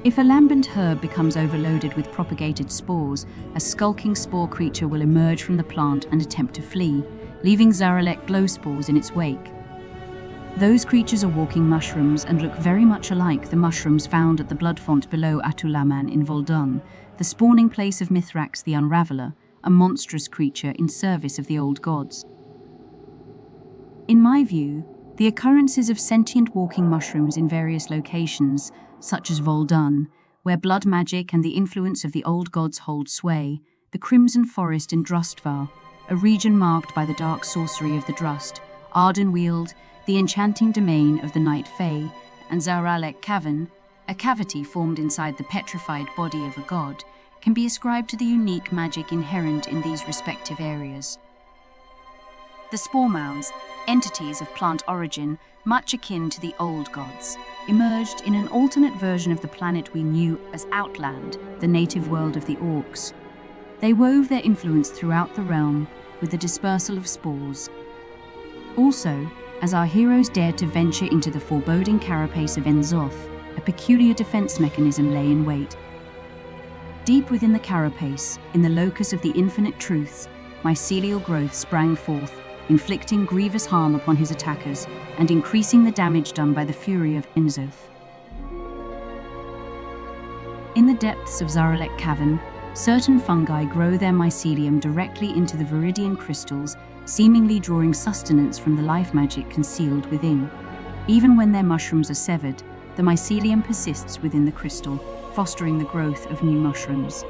If a lambent herb becomes overloaded with propagated spores, a skulking spore creature will emerge from the plant and attempt to flee, leaving Zaralek glow spores in its wake. Those creatures are walking mushrooms and look very much alike the mushrooms found at the blood font below Atulaman in Voldun, the spawning place of Mithrax the Unraveler, a monstrous creature in service of the old gods. In my view, the occurrences of sentient walking mushrooms in various locations, such as Voldun, where blood magic and the influence of the old gods hold sway, the Crimson Forest in Drustvar, a region marked by the dark sorcery of the Drust, Ardenweald, the enchanting domain of the Night Fae, and Zaralek Cavern, a cavity formed inside the petrified body of a god, can be ascribed to the unique magic inherent in these respective areas. The spore mounds, entities of plant origin, much akin to the old gods, emerged in an alternate version of the planet we knew as Outland, the native world of the orcs. They wove their influence throughout the realm with the dispersal of spores. Also, as our heroes dared to venture into the foreboding carapace of Azeroth, a peculiar defense mechanism lay in wait. Deep within the carapace, in the locus of the infinite truths, mycelial growth sprang forth, inflicting grievous harm upon his attackers and increasing the damage done by the fury of Azeroth. In the depths of Zaralek Cavern, certain fungi grow their mycelium directly into the viridian crystals, seemingly drawing sustenance from the life magic concealed within. Even when their mushrooms are severed, the mycelium persists within the crystal, fostering the growth of new mushrooms.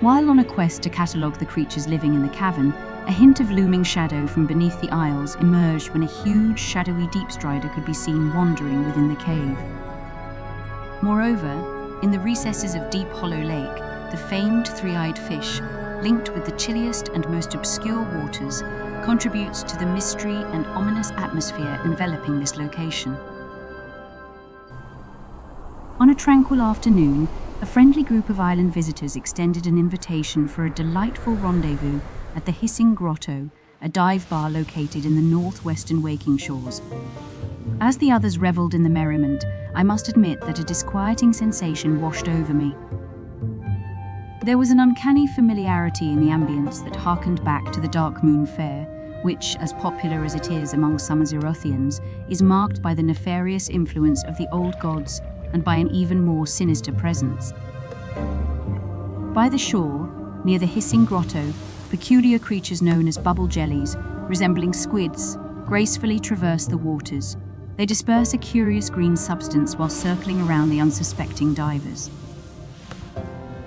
While on a quest to catalogue the creatures living in the cavern, a hint of looming shadow from beneath the aisles emerged when a huge, shadowy deepstrider could be seen wandering within the cave. Moreover, in the recesses of Deep Hollow Lake, the famed three-eyed fish, linked with the chilliest and most obscure waters, contributes to the mystery and ominous atmosphere enveloping this location. On a tranquil afternoon, a friendly group of island visitors extended an invitation for a delightful rendezvous at the Hissing Grotto, a dive bar located in the northwestern Waking Shores. As the others reveled in the merriment, I must admit that a disquieting sensation washed over me. There was an uncanny familiarity in the ambience that harkened back to the Dark Moon Fair, which, as popular as it is among some Azerothians, is marked by the nefarious influence of the old gods and by an even more sinister presence. By the shore, near the Hissing Grotto, peculiar creatures known as bubble jellies, resembling squids, gracefully traverse the waters. They disperse a curious green substance while circling around the unsuspecting divers.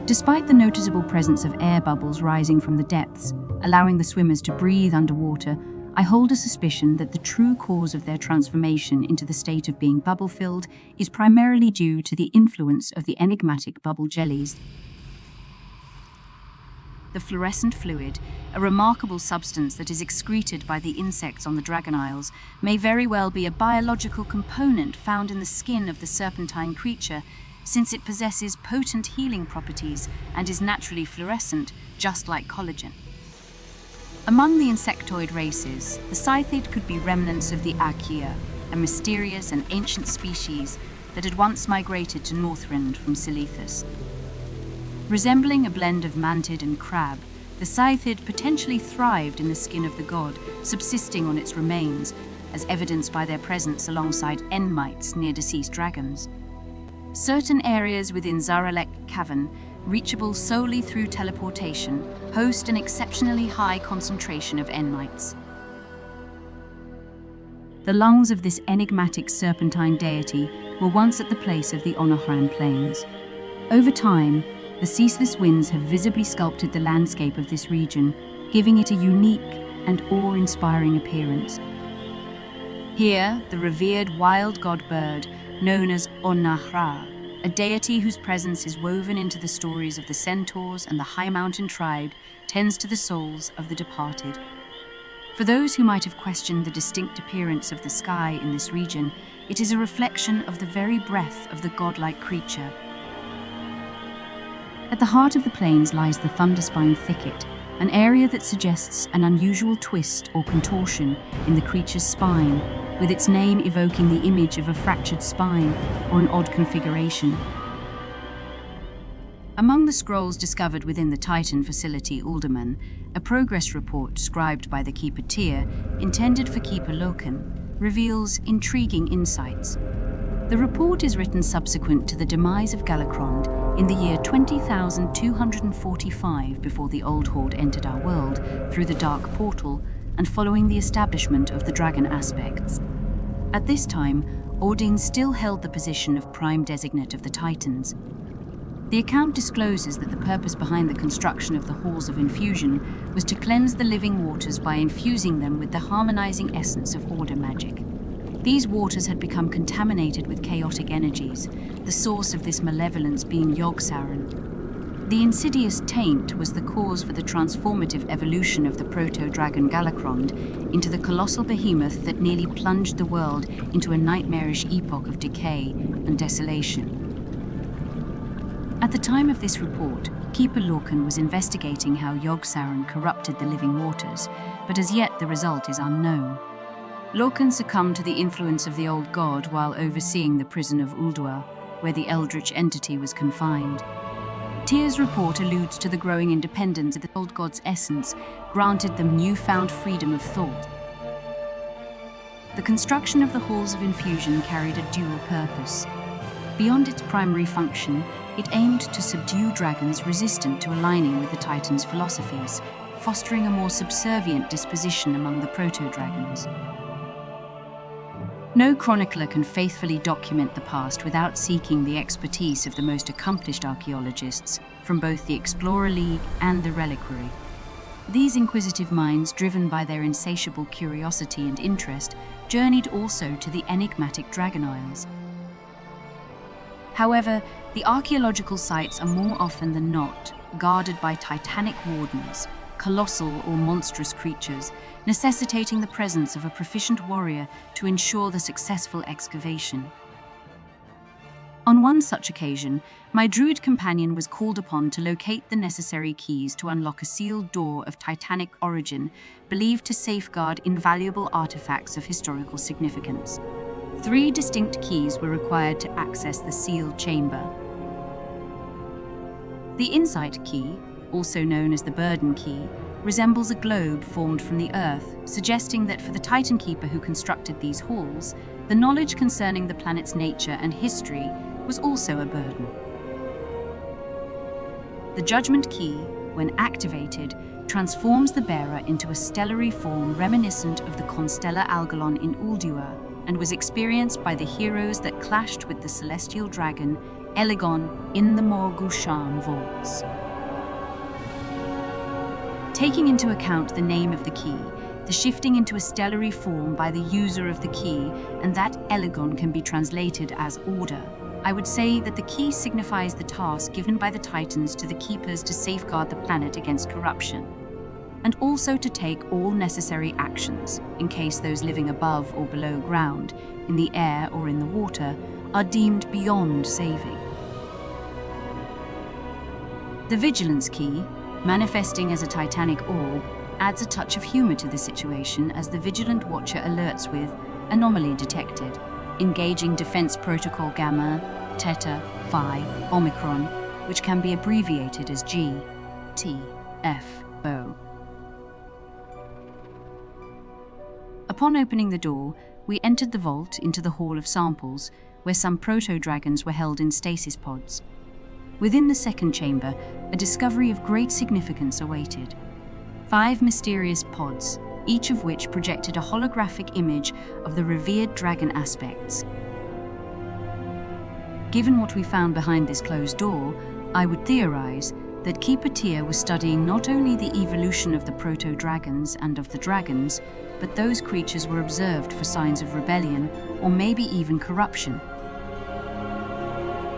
Despite the noticeable presence of air bubbles rising from the depths, allowing the swimmers to breathe underwater, I hold a suspicion that the true cause of their transformation into the state of being bubble-filled is primarily due to the influence of the enigmatic bubble jellies. The fluorescent fluid, a remarkable substance that is excreted by the insects on the Dragon Isles, may very well be a biological component found in the skin of the serpentine creature, since it possesses potent healing properties and is naturally fluorescent, just like collagen. Among the insectoid races, the Scythid could be remnants of the Archaea, a mysterious and ancient species that had once migrated to Northrend from Silithus. Resembling a blend of mantid and crab, the Scythid potentially thrived in the skin of the god, subsisting on its remains, as evidenced by their presence alongside Enmites near deceased dragons. Certain areas within Zaralek Cavern, reachable solely through teleportation, host an exceptionally high concentration of Enmites. The lungs of this enigmatic serpentine deity were once at the place of the Onohran Plains. Over time, the ceaseless winds have visibly sculpted the landscape of this region, giving it a unique and awe-inspiring appearance. Here, the revered wild god bird, known as Onahra, a deity whose presence is woven into the stories of the centaurs and the high mountain tribe, tends to the souls of the departed. For those who might have questioned the distinct appearance of the sky in this region, it is a reflection of the very breath of the godlike creature. At the heart of the plains lies the Thunderspine Thicket, an area that suggests an unusual twist or contortion in the creature's spine, with its name evoking the image of a fractured spine or an odd configuration. Among the scrolls discovered within the Titan facility Uldaman, a progress report scribed by the Keeper Tyr, intended for Keeper Loken, reveals intriguing insights. The report is written subsequent to the demise of Galakrond in the year 20,245 before the Old Horde entered our world through the Dark Portal and following the establishment of the Dragon Aspects. At this time, Ordine still held the position of Prime Designate of the Titans. The account discloses that the purpose behind the construction of the Halls of Infusion was to cleanse the living waters by infusing them with the harmonizing essence of Order magic. These waters had become contaminated with chaotic energies, the source of this malevolence being Yogg-Saron. The insidious taint was the cause for the transformative evolution of the proto-dragon Galakrond into the colossal behemoth that nearly plunged the world into a nightmarish epoch of decay and desolation. At the time of this report, Keeper Lorcan was investigating how Yogg-Saron corrupted the living waters, but as yet the result is unknown. Lorcan succumbed to the influence of the old god while overseeing the prison of Ulduar, where the eldritch entity was confined. Tyr's report alludes to the growing independence of the old god's essence, granted them newfound freedom of thought. The construction of the Halls of Infusion carried a dual purpose. Beyond its primary function, it aimed to subdue dragons resistant to aligning with the Titans' philosophies, fostering a more subservient disposition among the proto-dragons. No chronicler can faithfully document the past without seeking the expertise of the most accomplished archaeologists from both the Explorer League and the Reliquary. These inquisitive minds, driven by their insatiable curiosity and interest, journeyed also to the enigmatic Dragon Isles. However, the archaeological sites are more often than not guarded by titanic wardens, colossal or monstrous creatures, necessitating the presence of a proficient warrior to ensure the successful excavation. On one such occasion, my druid companion was called upon to locate the necessary keys to unlock a sealed door of titanic origin, believed to safeguard invaluable artifacts of historical significance. 3 distinct keys were required to access the sealed chamber. The insight key, also known as the burden key, resembles a globe formed from the earth, suggesting that for the Titan Keeper who constructed these halls, the knowledge concerning the planet's nature and history was also a burden. The judgment key, when activated, transforms the bearer into a stellary form reminiscent of the constellar Algalon in Ulduar, and was experienced by the heroes that clashed with the celestial dragon Elegon in the Morgushan vaults. Taking into account the name of the key, the shifting into a stellary form by the user of the key, and that Elegon can be translated as order, I would say that the key signifies the task given by the Titans to the Keepers to safeguard the planet against corruption, and also to take all necessary actions in case those living above or below ground, in the air or in the water, are deemed beyond saving. The Vigilance key, manifesting as a titanic orb, adds a touch of humor to the situation as the Vigilant Watcher alerts with anomaly detected, engaging Defense Protocol Gamma, Theta, Phi, Omicron, which can be abbreviated as G, T, F, O. Upon opening the door, we entered the vault into the Hall of Samples, where some proto-dragons were held in stasis pods. Within the second chamber, a discovery of great significance awaited. 5 mysterious pods, each of which projected a holographic image of the revered dragon aspects. Given what we found behind this closed door, I would theorize that Keeper Tyr was studying not only the evolution of the proto-dragons and of the dragons, but those creatures were observed for signs of rebellion or maybe even corruption.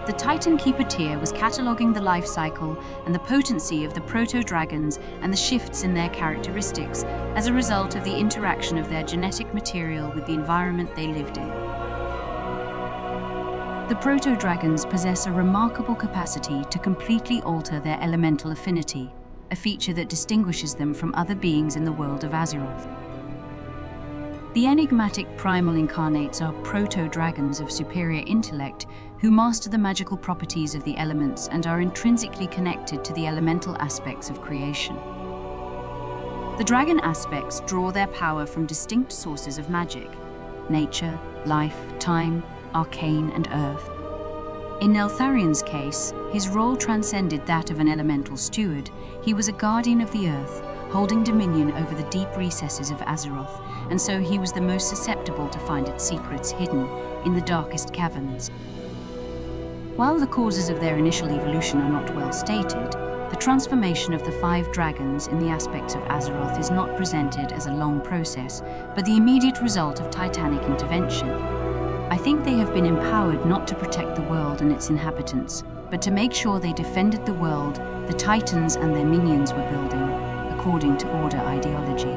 The Titan Keeper Tyr was cataloguing the life cycle and the potency of the proto-dragons and the shifts in their characteristics as a result of the interaction of their genetic material with the environment they lived in. The proto-dragons possess a remarkable capacity to completely alter their elemental affinity, a feature that distinguishes them from other beings in the world of Azeroth. The enigmatic primal incarnates are proto-dragons of superior intellect who master the magical properties of the elements and are intrinsically connected to the elemental aspects of creation. The dragon aspects draw their power from distinct sources of magic: nature, life, time, arcane, and earth. In Neltharion's case, his role transcended that of an elemental steward. He was a guardian of the earth, holding dominion over the deep recesses of Azeroth, and so he was the most susceptible to find its secrets hidden in the darkest caverns. While the causes of their initial evolution are not well stated, the transformation of the 5 dragons in the aspects of Azeroth is not presented as a long process, but the immediate result of titanic intervention. I think they have been empowered not to protect the world and its inhabitants, but to make sure they defended the world the Titans and their minions were building, according to Order ideology.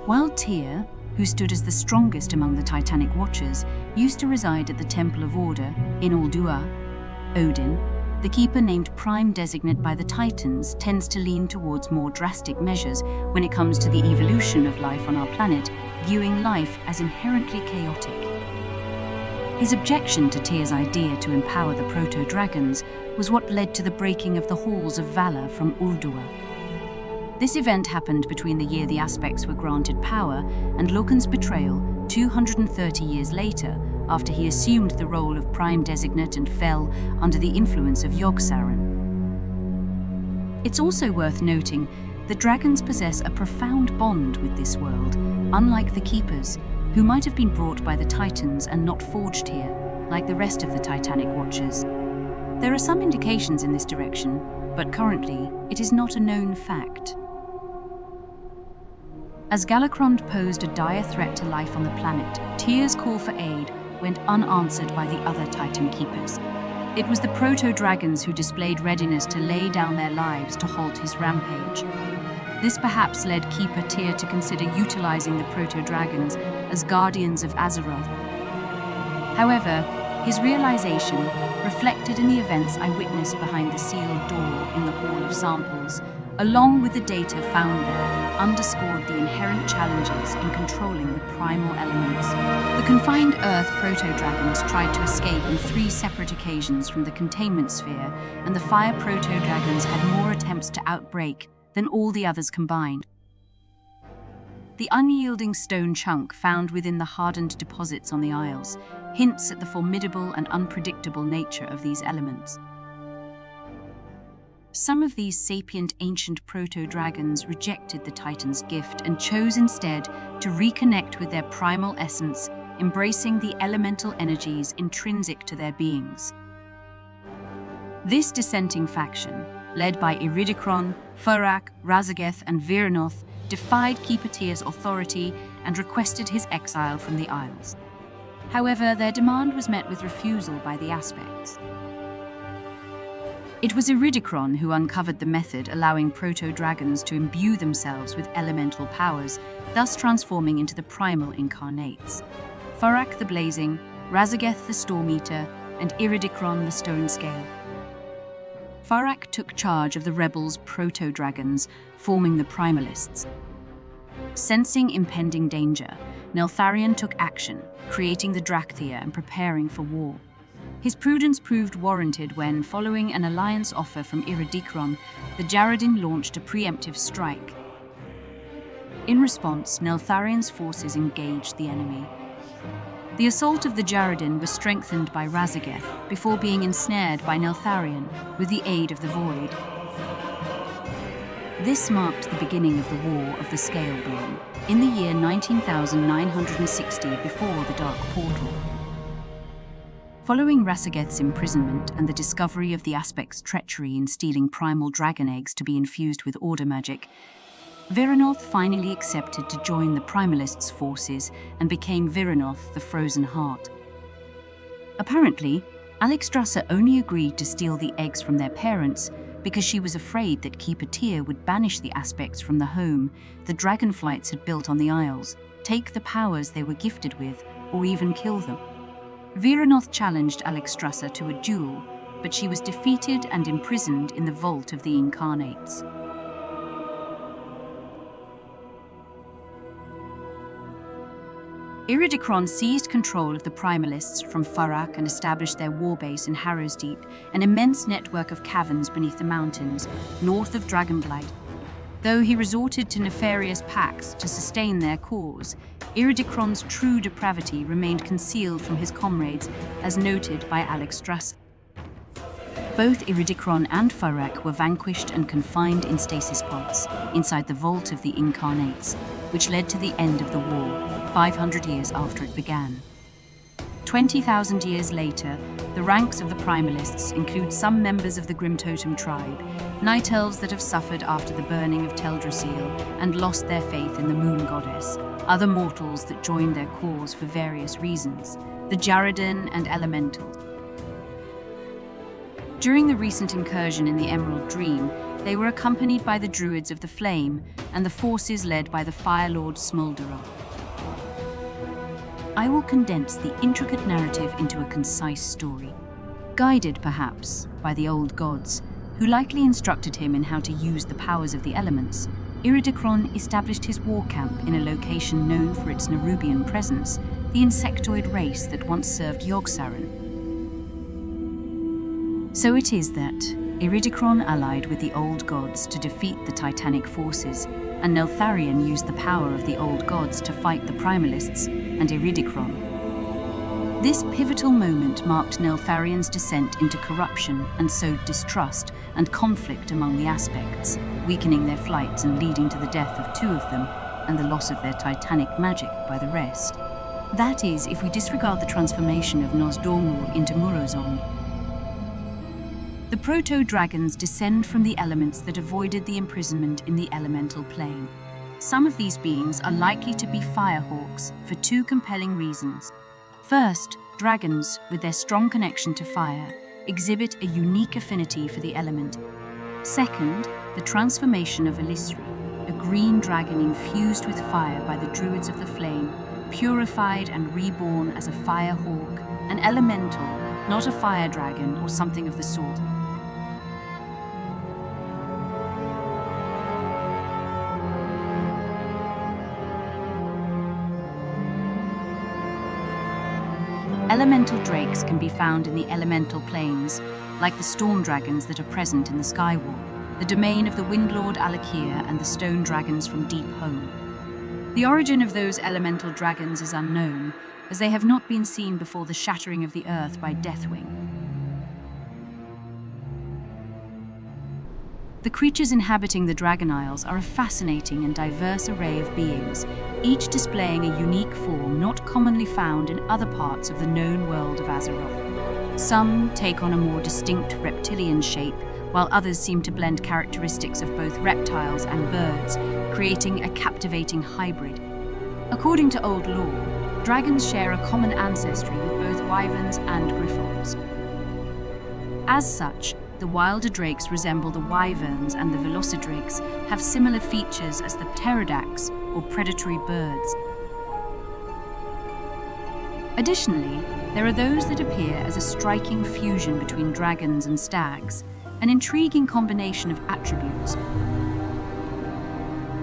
While Tyr, who stood as the strongest among the Titanic Watchers, used to reside at the Temple of Order in Ulduar, Odin, the Keeper named Prime Designate by the Titans, tends to lean towards more drastic measures when it comes to the evolution of life on our planet, viewing life as inherently chaotic. His objection to Tyr's idea to empower the proto-dragons was what led to the breaking of the Halls of Valor from Ulduar. This event happened between the year the aspects were granted power and Loken's betrayal 230 years later, after he assumed the role of Prime Designate and fell under the influence of Yogg-Saron. It's also worth noting that dragons possess a profound bond with this world, unlike the Keepers, who might have been brought by the Titans and not forged here, like the rest of the Titanic Watchers. There are some indications in this direction, but currently it is not a known fact. As Galakrond posed a dire threat to life on the planet, Tyr's call for aid went unanswered by the other Titan Keepers. It was the proto-dragons who displayed readiness to lay down their lives to halt his rampage. This perhaps led Keeper Tyr to consider utilizing the proto-dragons as guardians of Azeroth. However, his realization, reflected in the events I witnessed behind the sealed door in the Hall of Samples, along with the data found there, underscored the inherent challenges in controlling the primal elements. The confined Earth proto-dragons tried to escape on 3 separate occasions from the containment sphere, and the fire proto-dragons had more attempts to outbreak than all the others combined. The unyielding stone chunk found within the hardened deposits on the Isles hints at the formidable and unpredictable nature of these elements. Some of these sapient ancient proto-dragons rejected the Titan's gift and chose instead to reconnect with their primal essence, embracing the elemental energies intrinsic to their beings. This dissenting faction, led by Iridikron, Furak, Razageth, and Viranoth, defied Keeper Tyr's authority and requested his exile from the Isles. However, their demand was met with refusal by the aspects. It was Iridikron who uncovered the method allowing proto-dragons to imbue themselves with elemental powers, thus transforming into the primal incarnates. Furak the Blazing, Razageth the Storm Eater, and Iridikron the Stone Scale. Furak took charge of the rebels' proto-dragons, forming the Primalists. Sensing impending danger, Neltharion took action, creating the Drakthir and preparing for war. His prudence proved warranted when, following an alliance offer from Iridikron, the Jarradin launched a preemptive strike. In response, Neltharion's forces engaged the enemy. The assault of the Jarradin was strengthened by Razageth before being ensnared by Neltharion with the aid of the Void. This marked the beginning of the War of the Scaleborn, in the year 19,960 before the Dark Portal. Following Rasageth's imprisonment and the discovery of the Aspect's treachery in stealing primal dragon eggs to be infused with Order magic, Viranoth finally accepted to join the Primalists' forces and became Viranoth, the Frozen Heart. Apparently, Alexstrasza only agreed to steal the eggs from their parents because she was afraid that Keeper Tyr would banish the Aspects from the home the Dragonflights had built on the Isles, take the powers they were gifted with, or even kill them. Viranoth challenged Alexstrasza to a duel, but she was defeated and imprisoned in the Vault of the Incarnates. Iridikron seized control of the Primalists from Farak and established their warbase in Harrow's Deep, an immense network of caverns beneath the mountains, north of Dragonblight. Though he resorted to nefarious pacts to sustain their cause, Iridikron's true depravity remained concealed from his comrades, as noted by Alexstrasza. Both Iridikron and Farak were vanquished and confined in stasis pods inside the Vault of the Incarnates, which led to the end of the war, 500 years after it began. 20,000 years later, the ranks of the Primalists include some members of the Grim Totem tribe, night elves that have suffered after the burning of Teldrassil and lost their faith in the Moon Goddess, other mortals that joined their cause for various reasons, the Jarradin and Elementals. During the recent incursion in the Emerald Dream, they were accompanied by the Druids of the Flame and the forces led by the Fire Lord Smolderoth. I will condense the intricate narrative into a concise story, guided perhaps by the old gods, who likely instructed him in how to use the powers of the elements. Iridikron established his war camp in a location known for its Nerubian presence, the insectoid race that once served Yogg-Saron. So it is that Iridikron allied with the old gods to defeat the Titanic forces, and Neltharion used the power of the old gods to fight the Primalists and Iridikron. This pivotal moment marked Neltharion's descent into corruption and sowed distrust and conflict among the Aspects, weakening their flights and leading to the death of two of them and the loss of their Titanic magic by the rest. That is, if we disregard the transformation of Nosdormu into Murozond. The proto-dragons descend from the elements that avoided the imprisonment in the elemental plane. Some of these beings are likely to be firehawks for two compelling reasons. First, dragons, with their strong connection to fire, exhibit a unique affinity for the element. Second, the transformation of Elisri, a green dragon infused with fire by the Druids of the Flame, purified and reborn as a firehawk, an elemental, not a fire dragon or something of the sort. Elemental drakes can be found in the elemental planes, like the storm dragons that are present in the Skywall, the domain of the Windlord Alakir and the stone dragons from Deep Home. The origin of those elemental dragons is unknown, as they have not been seen before the shattering of the earth by Deathwing. The creatures inhabiting the Dragon Isles are a fascinating and diverse array of beings, each displaying a unique form not commonly found in other parts of the known world of Azeroth. Some take on a more distinct reptilian shape, while others seem to blend characteristics of both reptiles and birds, creating a captivating hybrid. According to old lore, dragons share a common ancestry with both wyverns and griffons. As such, the wilder drakes resemble the wyverns, and the velocidrakes have similar features as the pterodax, or predatory birds. Additionally, there are those that appear as a striking fusion between dragons and stags, an intriguing combination of attributes.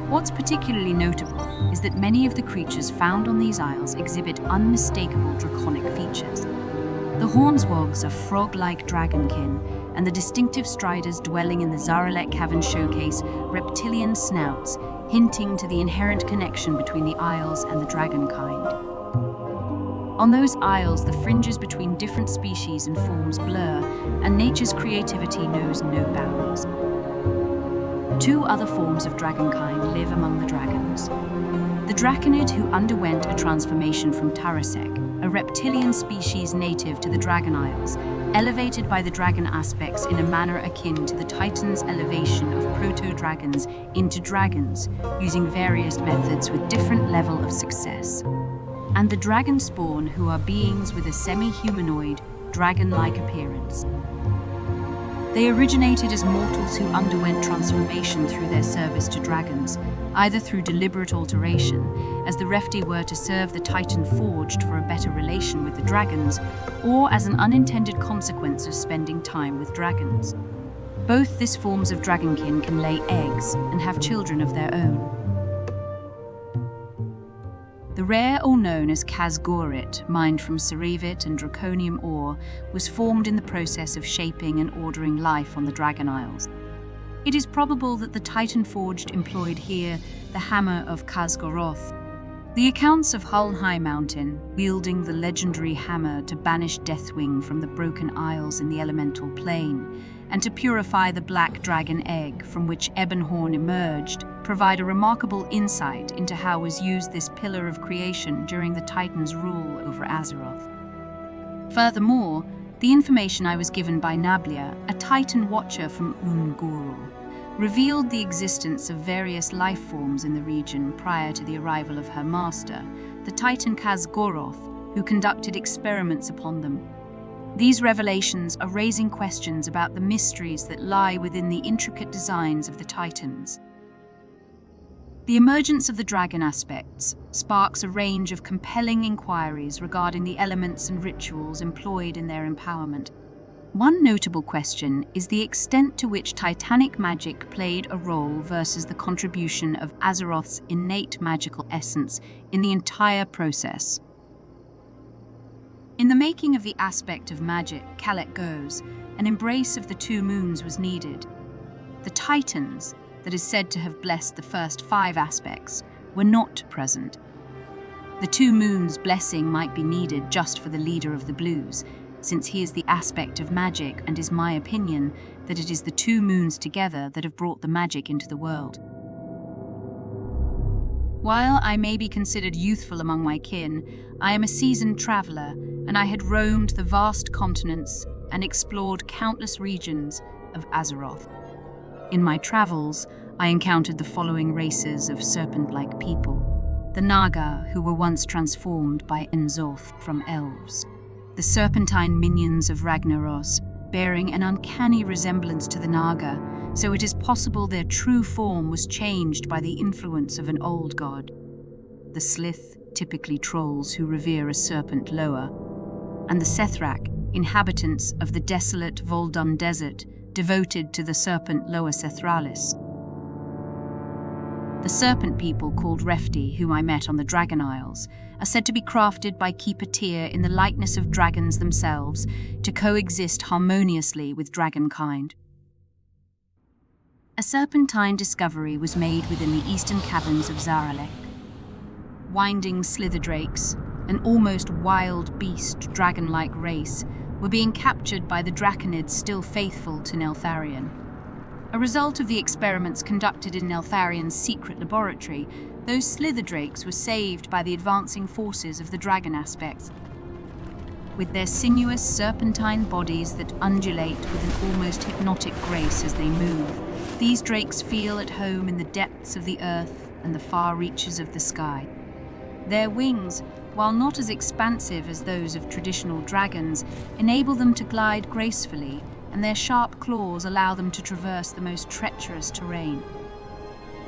What's particularly notable is that many of the creatures found on these isles exhibit unmistakable draconic features. The Hornswogs are frog-like dragonkin, and the distinctive striders dwelling in the Zaralek Cavern showcase reptilian snouts, hinting to the inherent connection between the isles and the dragonkind. On those isles, the fringes between different species and forms blur, and nature's creativity knows no bounds. Two other forms of dragonkind live among the dragons. The draconid who underwent a transformation from Tarasek, a reptilian species native to the Dragon Isles, elevated by the dragon aspects in a manner akin to the Titan's elevation of proto-dragons into dragons, using various methods with different level of success. And the dragon spawn who are beings with a semi-humanoid, dragon-like appearance. They originated as mortals who underwent transformation through their service to dragons, either through deliberate alteration, as the Refti were to serve the Titan forged for a better relation with the dragons, or as an unintended consequence of spending time with dragons. Both these forms of dragonkin can lay eggs and have children of their own. The rare ore known as Khazgorit, mined from Cerevit and draconium ore, was formed in the process of shaping and ordering life on the Dragon Isles. It is probable that the Titan forged employed here the hammer of Khazgoroth. The accounts of Hull High Mountain, wielding the legendary hammer to banish Deathwing from the broken isles in the elemental plane, and to purify the black dragon egg from which Ebonhorn emerged, provide a remarkable insight into how was used this pillar of creation during the Titan's rule over Azeroth. Furthermore, the information I was given by Nablia, a Titan watcher from Ungurul, revealed the existence of various life forms in the region prior to the arrival of her master, the Titan Khazgoroth, who conducted experiments upon them. These revelations are raising questions about the mysteries that lie within the intricate designs of the Titans. The emergence of the dragon aspects sparks a range of compelling inquiries regarding the elements and rituals employed in their empowerment. One notable question is the extent to which titanic magic played a role versus the contribution of Azeroth's innate magical essence in the entire process. In the making of the aspect of magic, Kalek goes, an embrace of the two moons was needed. The Titans, that is said to have blessed the first 5 aspects, were not present. The two moons' blessing might be needed just for the leader of the Blues, since he is the aspect of magic, and is my opinion that it is the two moons together that have brought the magic into the world. While I may be considered youthful among my kin, I am a seasoned traveller, and I had roamed the vast continents and explored countless regions of Azeroth. In my travels, I encountered the following races of serpent-like people: the Naga, who were once transformed by N'Zoth from elves; the serpentine minions of Ragnaros, bearing an uncanny resemblance to the Naga, so it is possible their true form was changed by the influence of an old god; the Slith, typically trolls who revere a serpent lower; and the Sethrak, inhabitants of the desolate Voldun desert, devoted to the serpent Loa Sethralis. The serpent people called Refti, whom I met on the Dragon Isles, are said to be crafted by Keeper Tyr in the likeness of dragons themselves to coexist harmoniously with dragonkind. A serpentine discovery was made within the eastern caverns of Zaralek. Winding slitherdrakes, an almost wild beast dragon-like race, were being captured by the draconids still faithful to Neltharion. A result of the experiments conducted in Neltharion's secret laboratory, those slitherdrakes were saved by the advancing forces of the dragon aspects. With their sinuous serpentine bodies that undulate with an almost hypnotic grace as they move, these drakes feel at home in the depths of the earth and the far reaches of the sky. Their wings, while not as expansive as those of traditional dragons, enable them to glide gracefully, and their sharp claws allow them to traverse the most treacherous terrain.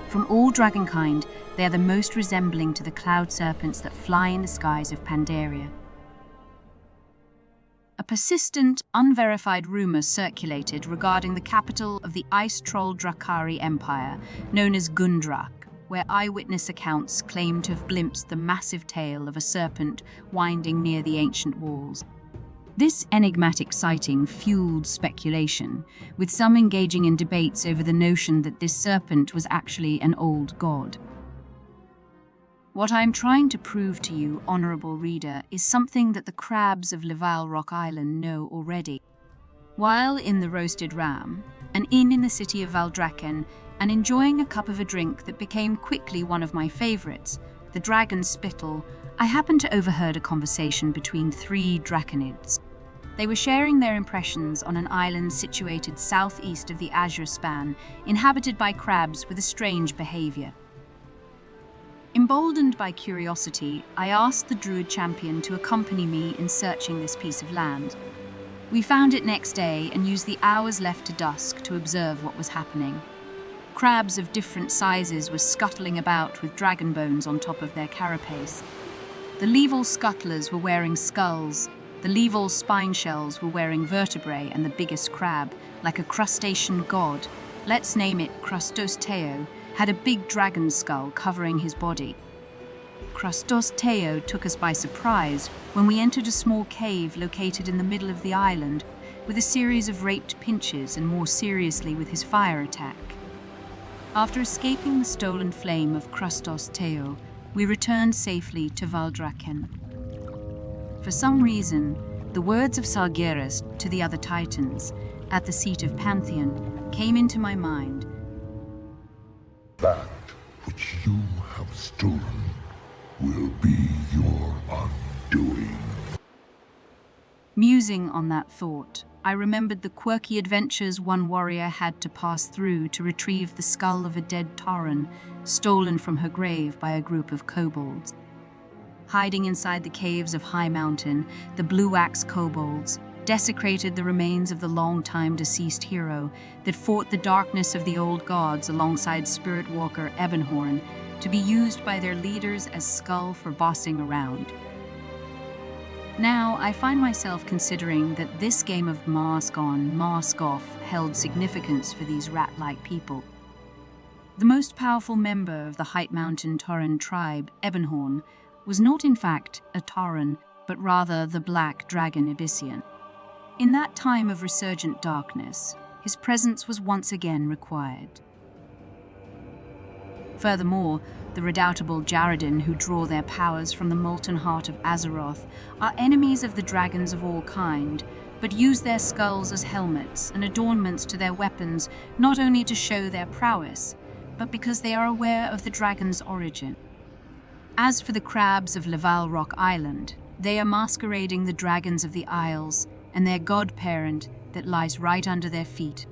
From all dragonkind, they are the most resembling to the cloud serpents that fly in the skies of Pandaria. A persistent, unverified rumor circulated regarding the capital of the ice troll Drakari Empire, known as Gundrak, where eyewitness accounts claim to have glimpsed the massive tail of a serpent winding near the ancient walls. This enigmatic sighting fueled speculation, with some engaging in debates over the notion that this serpent was actually an old god. What I am trying to prove to you, honourable reader, is something that the crabs of Leval Rock Island know already. While in the Roasted Ram, an inn in the city of Valdraken, and enjoying a cup of a drink that became quickly one of my favorites, the dragon spittle, I happened to overheard a conversation between 3 draconids. They were sharing their impressions on an island situated southeast of the Azure Span, inhabited by crabs with a strange behavior. Emboldened by curiosity, I asked the druid champion to accompany me in searching this piece of land. We found it next day and used the hours left to dusk to observe what was happening. Crabs of different sizes were scuttling about with dragon bones on top of their carapace. The Leval scuttlers were wearing skulls, the Leval spine shells were wearing vertebrae, and the biggest crab, like a crustacean god, let's name it Crustos Teo, had a big dragon skull covering his body. Crustos Teo took us by surprise when we entered a small cave located in the middle of the island, with a series of raped pinches and more seriously with his fire attack. After escaping the stolen flame of Crustos Teo, we returned safely to Valdraken. For some reason, the words of Sargeras to the other Titans, at the seat of Pantheon, came into my mind. That which you have stolen will be your undoing. Musing on that thought, I remembered the quirky adventures one warrior had to pass through to retrieve the skull of a dead Tauren, stolen from her grave by a group of kobolds. Hiding inside the caves of High Mountain, the Blue Axe kobolds desecrated the remains of the long-time deceased hero that fought the darkness of the old gods alongside spirit walker Ebonhorn, to be used by their leaders as skull for bossing around. Now, I find myself considering that this game of mask on, mask off held significance for these rat-like people. The most powerful member of the High Mountain Tauren tribe, Ebonhorn, was not in fact a Tauren, but rather the Black Dragon Abyssian. In that time of resurgent darkness, his presence was once again required. Furthermore, the redoubtable Jarradin who draw their powers from the molten heart of Azeroth are enemies of the dragons of all kind, but use their skulls as helmets and adornments to their weapons, not only to show their prowess, but because they are aware of the dragon's origin. As for the crabs of Leval Rock Island, they are masquerading the dragons of the Isles and their godparent that lies right under their feet.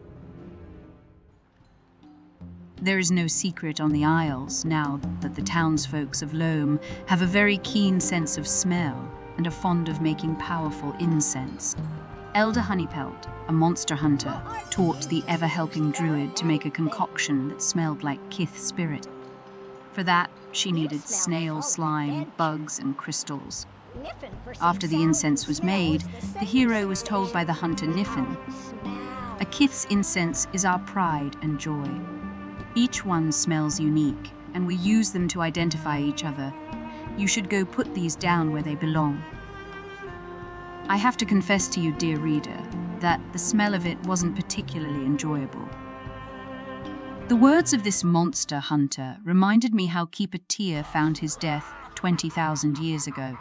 There is no secret on the Isles now that the townsfolks of Loam have a very keen sense of smell and are fond of making powerful incense. Elder Honeypelt, a monster hunter, taught the ever-helping druid to make a concoction that smelled like Kith spirit. For that, she needed snail slime, bugs, and crystals. After the incense was made, the hero was told by the hunter Niffin, "A Kith's incense is our pride and joy. Each one smells unique, and we use them to identify each other. You should go put these down where they belong." I have to confess to you, dear reader, that the smell of it wasn't particularly enjoyable. The words of this monster hunter reminded me how Keeper Tyr found his death 20,000 years ago.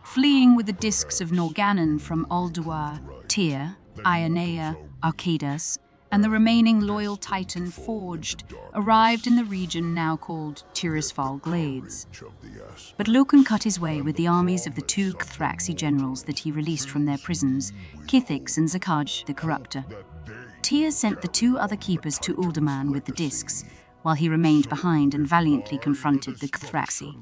Fleeing with the discs of Norgannon from Ulduar, Tyr, Ionea, Arcadas, and the remaining loyal Titan Forged arrived in the region now called Tirisfal Glades. But Loken cut his way with the armies of the 2 Cthraxi generals that he released from their prisons, Kithix and Zakaj the Corruptor. Tyr sent the 2 other keepers to Uldaman with the discs, while he remained behind and valiantly confronted the Cthraxi.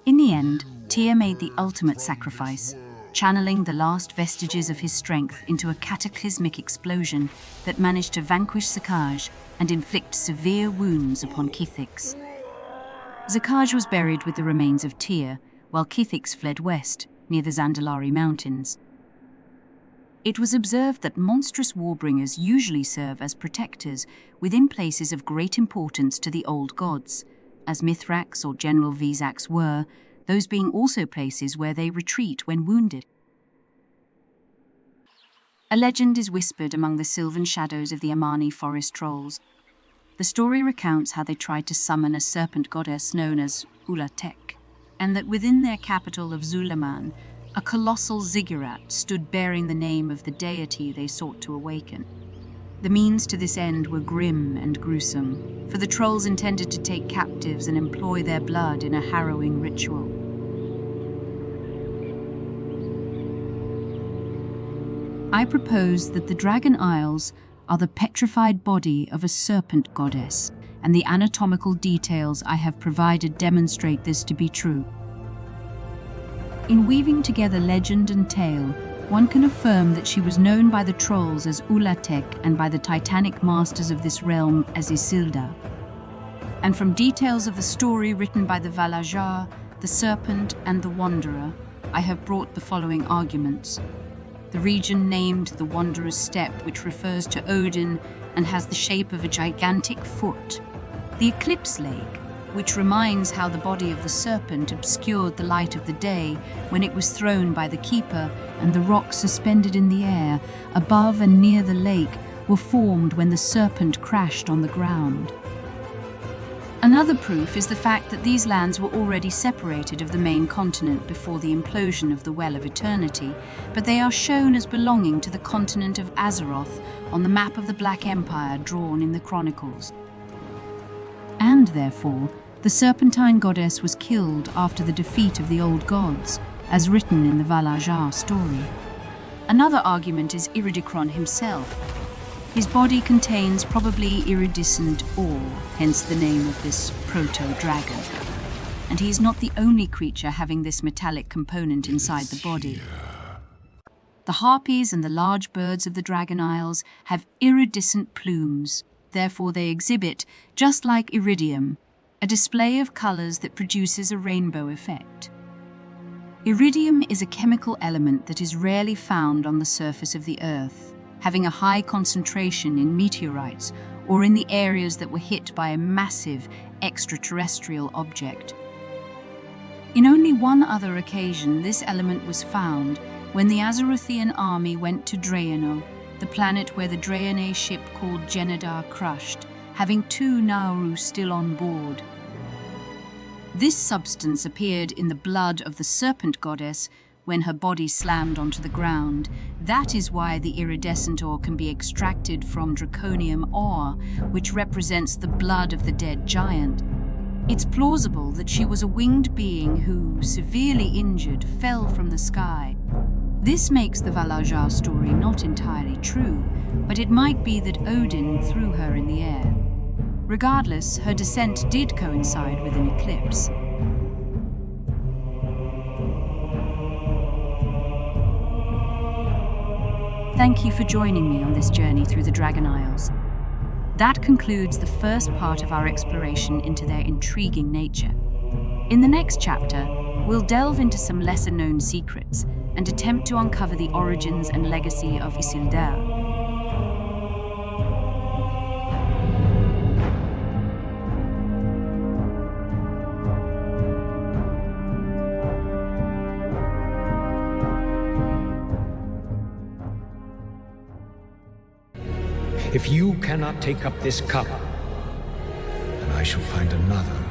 In the end, Tyr made the ultimate sacrifice, channeling the last vestiges of his strength into a cataclysmic explosion that managed to vanquish Zakaj and inflict severe wounds upon Kithix. Zakaj was buried with the remains of Tyr, while Kithix fled west, near the Zandalari Mountains. It was observed that monstrous warbringers usually serve as protectors within places of great importance to the old gods, as Mithrax or General Vizax were, those being also places where they retreat when wounded. A legend is whispered among the sylvan shadows of the Amani forest trolls. The story recounts how they tried to summon a serpent goddess known as Ulatek, and that within their capital of Zulaman, a colossal ziggurat stood bearing the name of the deity they sought to awaken. The means to this end were grim and gruesome, for the trolls intended to take captives and employ their blood in a harrowing ritual. I propose that the Dragon Isles are the petrified body of a serpent goddess, and the anatomical details I have provided demonstrate this to be true. In weaving together legend and tale, one can affirm that she was known by the trolls as Ulatek and by the titanic masters of this realm as Isilda. And from details of the story written by the Valajar, the Serpent and the Wanderer, I have brought the following arguments. The region named the Wanderer's Step, which refers to Odin and has the shape of a gigantic foot. The Eclipse Lake, which reminds how the body of the serpent obscured the light of the day when it was thrown by the keeper, and the rocks suspended in the air above and near the lake were formed when the serpent crashed on the ground. Another proof is the fact that these lands were already separated of the main continent before the implosion of the Well of Eternity, but they are shown as belonging to the continent of Azeroth on the map of the Black Empire drawn in the Chronicles. And therefore, the Serpentine goddess was killed after the defeat of the old gods, as written in the Valajar story. Another argument is Iridikron himself. His body contains probably iridescent ore, hence the name of this proto-dragon. And he is not the only creature having this metallic component inside the body. The harpies and the large birds of the Dragon Isles have iridescent plumes. Therefore they exhibit, just like iridium, a display of colors that produces a rainbow effect. Iridium is a chemical element that is rarely found on the surface of the Earth, having a high concentration in meteorites or in the areas that were hit by a massive extraterrestrial object. In only one other occasion, this element was found when the Azerothian army went to Draenor, the planet where the Draenei ship called Genadar crushed, having 2 Nauru still on board. This substance appeared in the blood of the serpent goddess when her body slammed onto the ground. That is why the iridescent ore can be extracted from draconium ore, which represents the blood of the dead giant. It's plausible that she was a winged being who, severely injured, fell from the sky. This makes the Valajar story not entirely true, but it might be that Odin threw her in the air. Regardless, her descent did coincide with an eclipse. Thank you for joining me on this journey through the Dragon Isles. That concludes the first part of our exploration into their intriguing nature. In the next chapter, we'll delve into some lesser-known secrets and attempt to uncover the origins and legacy of Isildur. If you cannot take up this cup, then I shall find another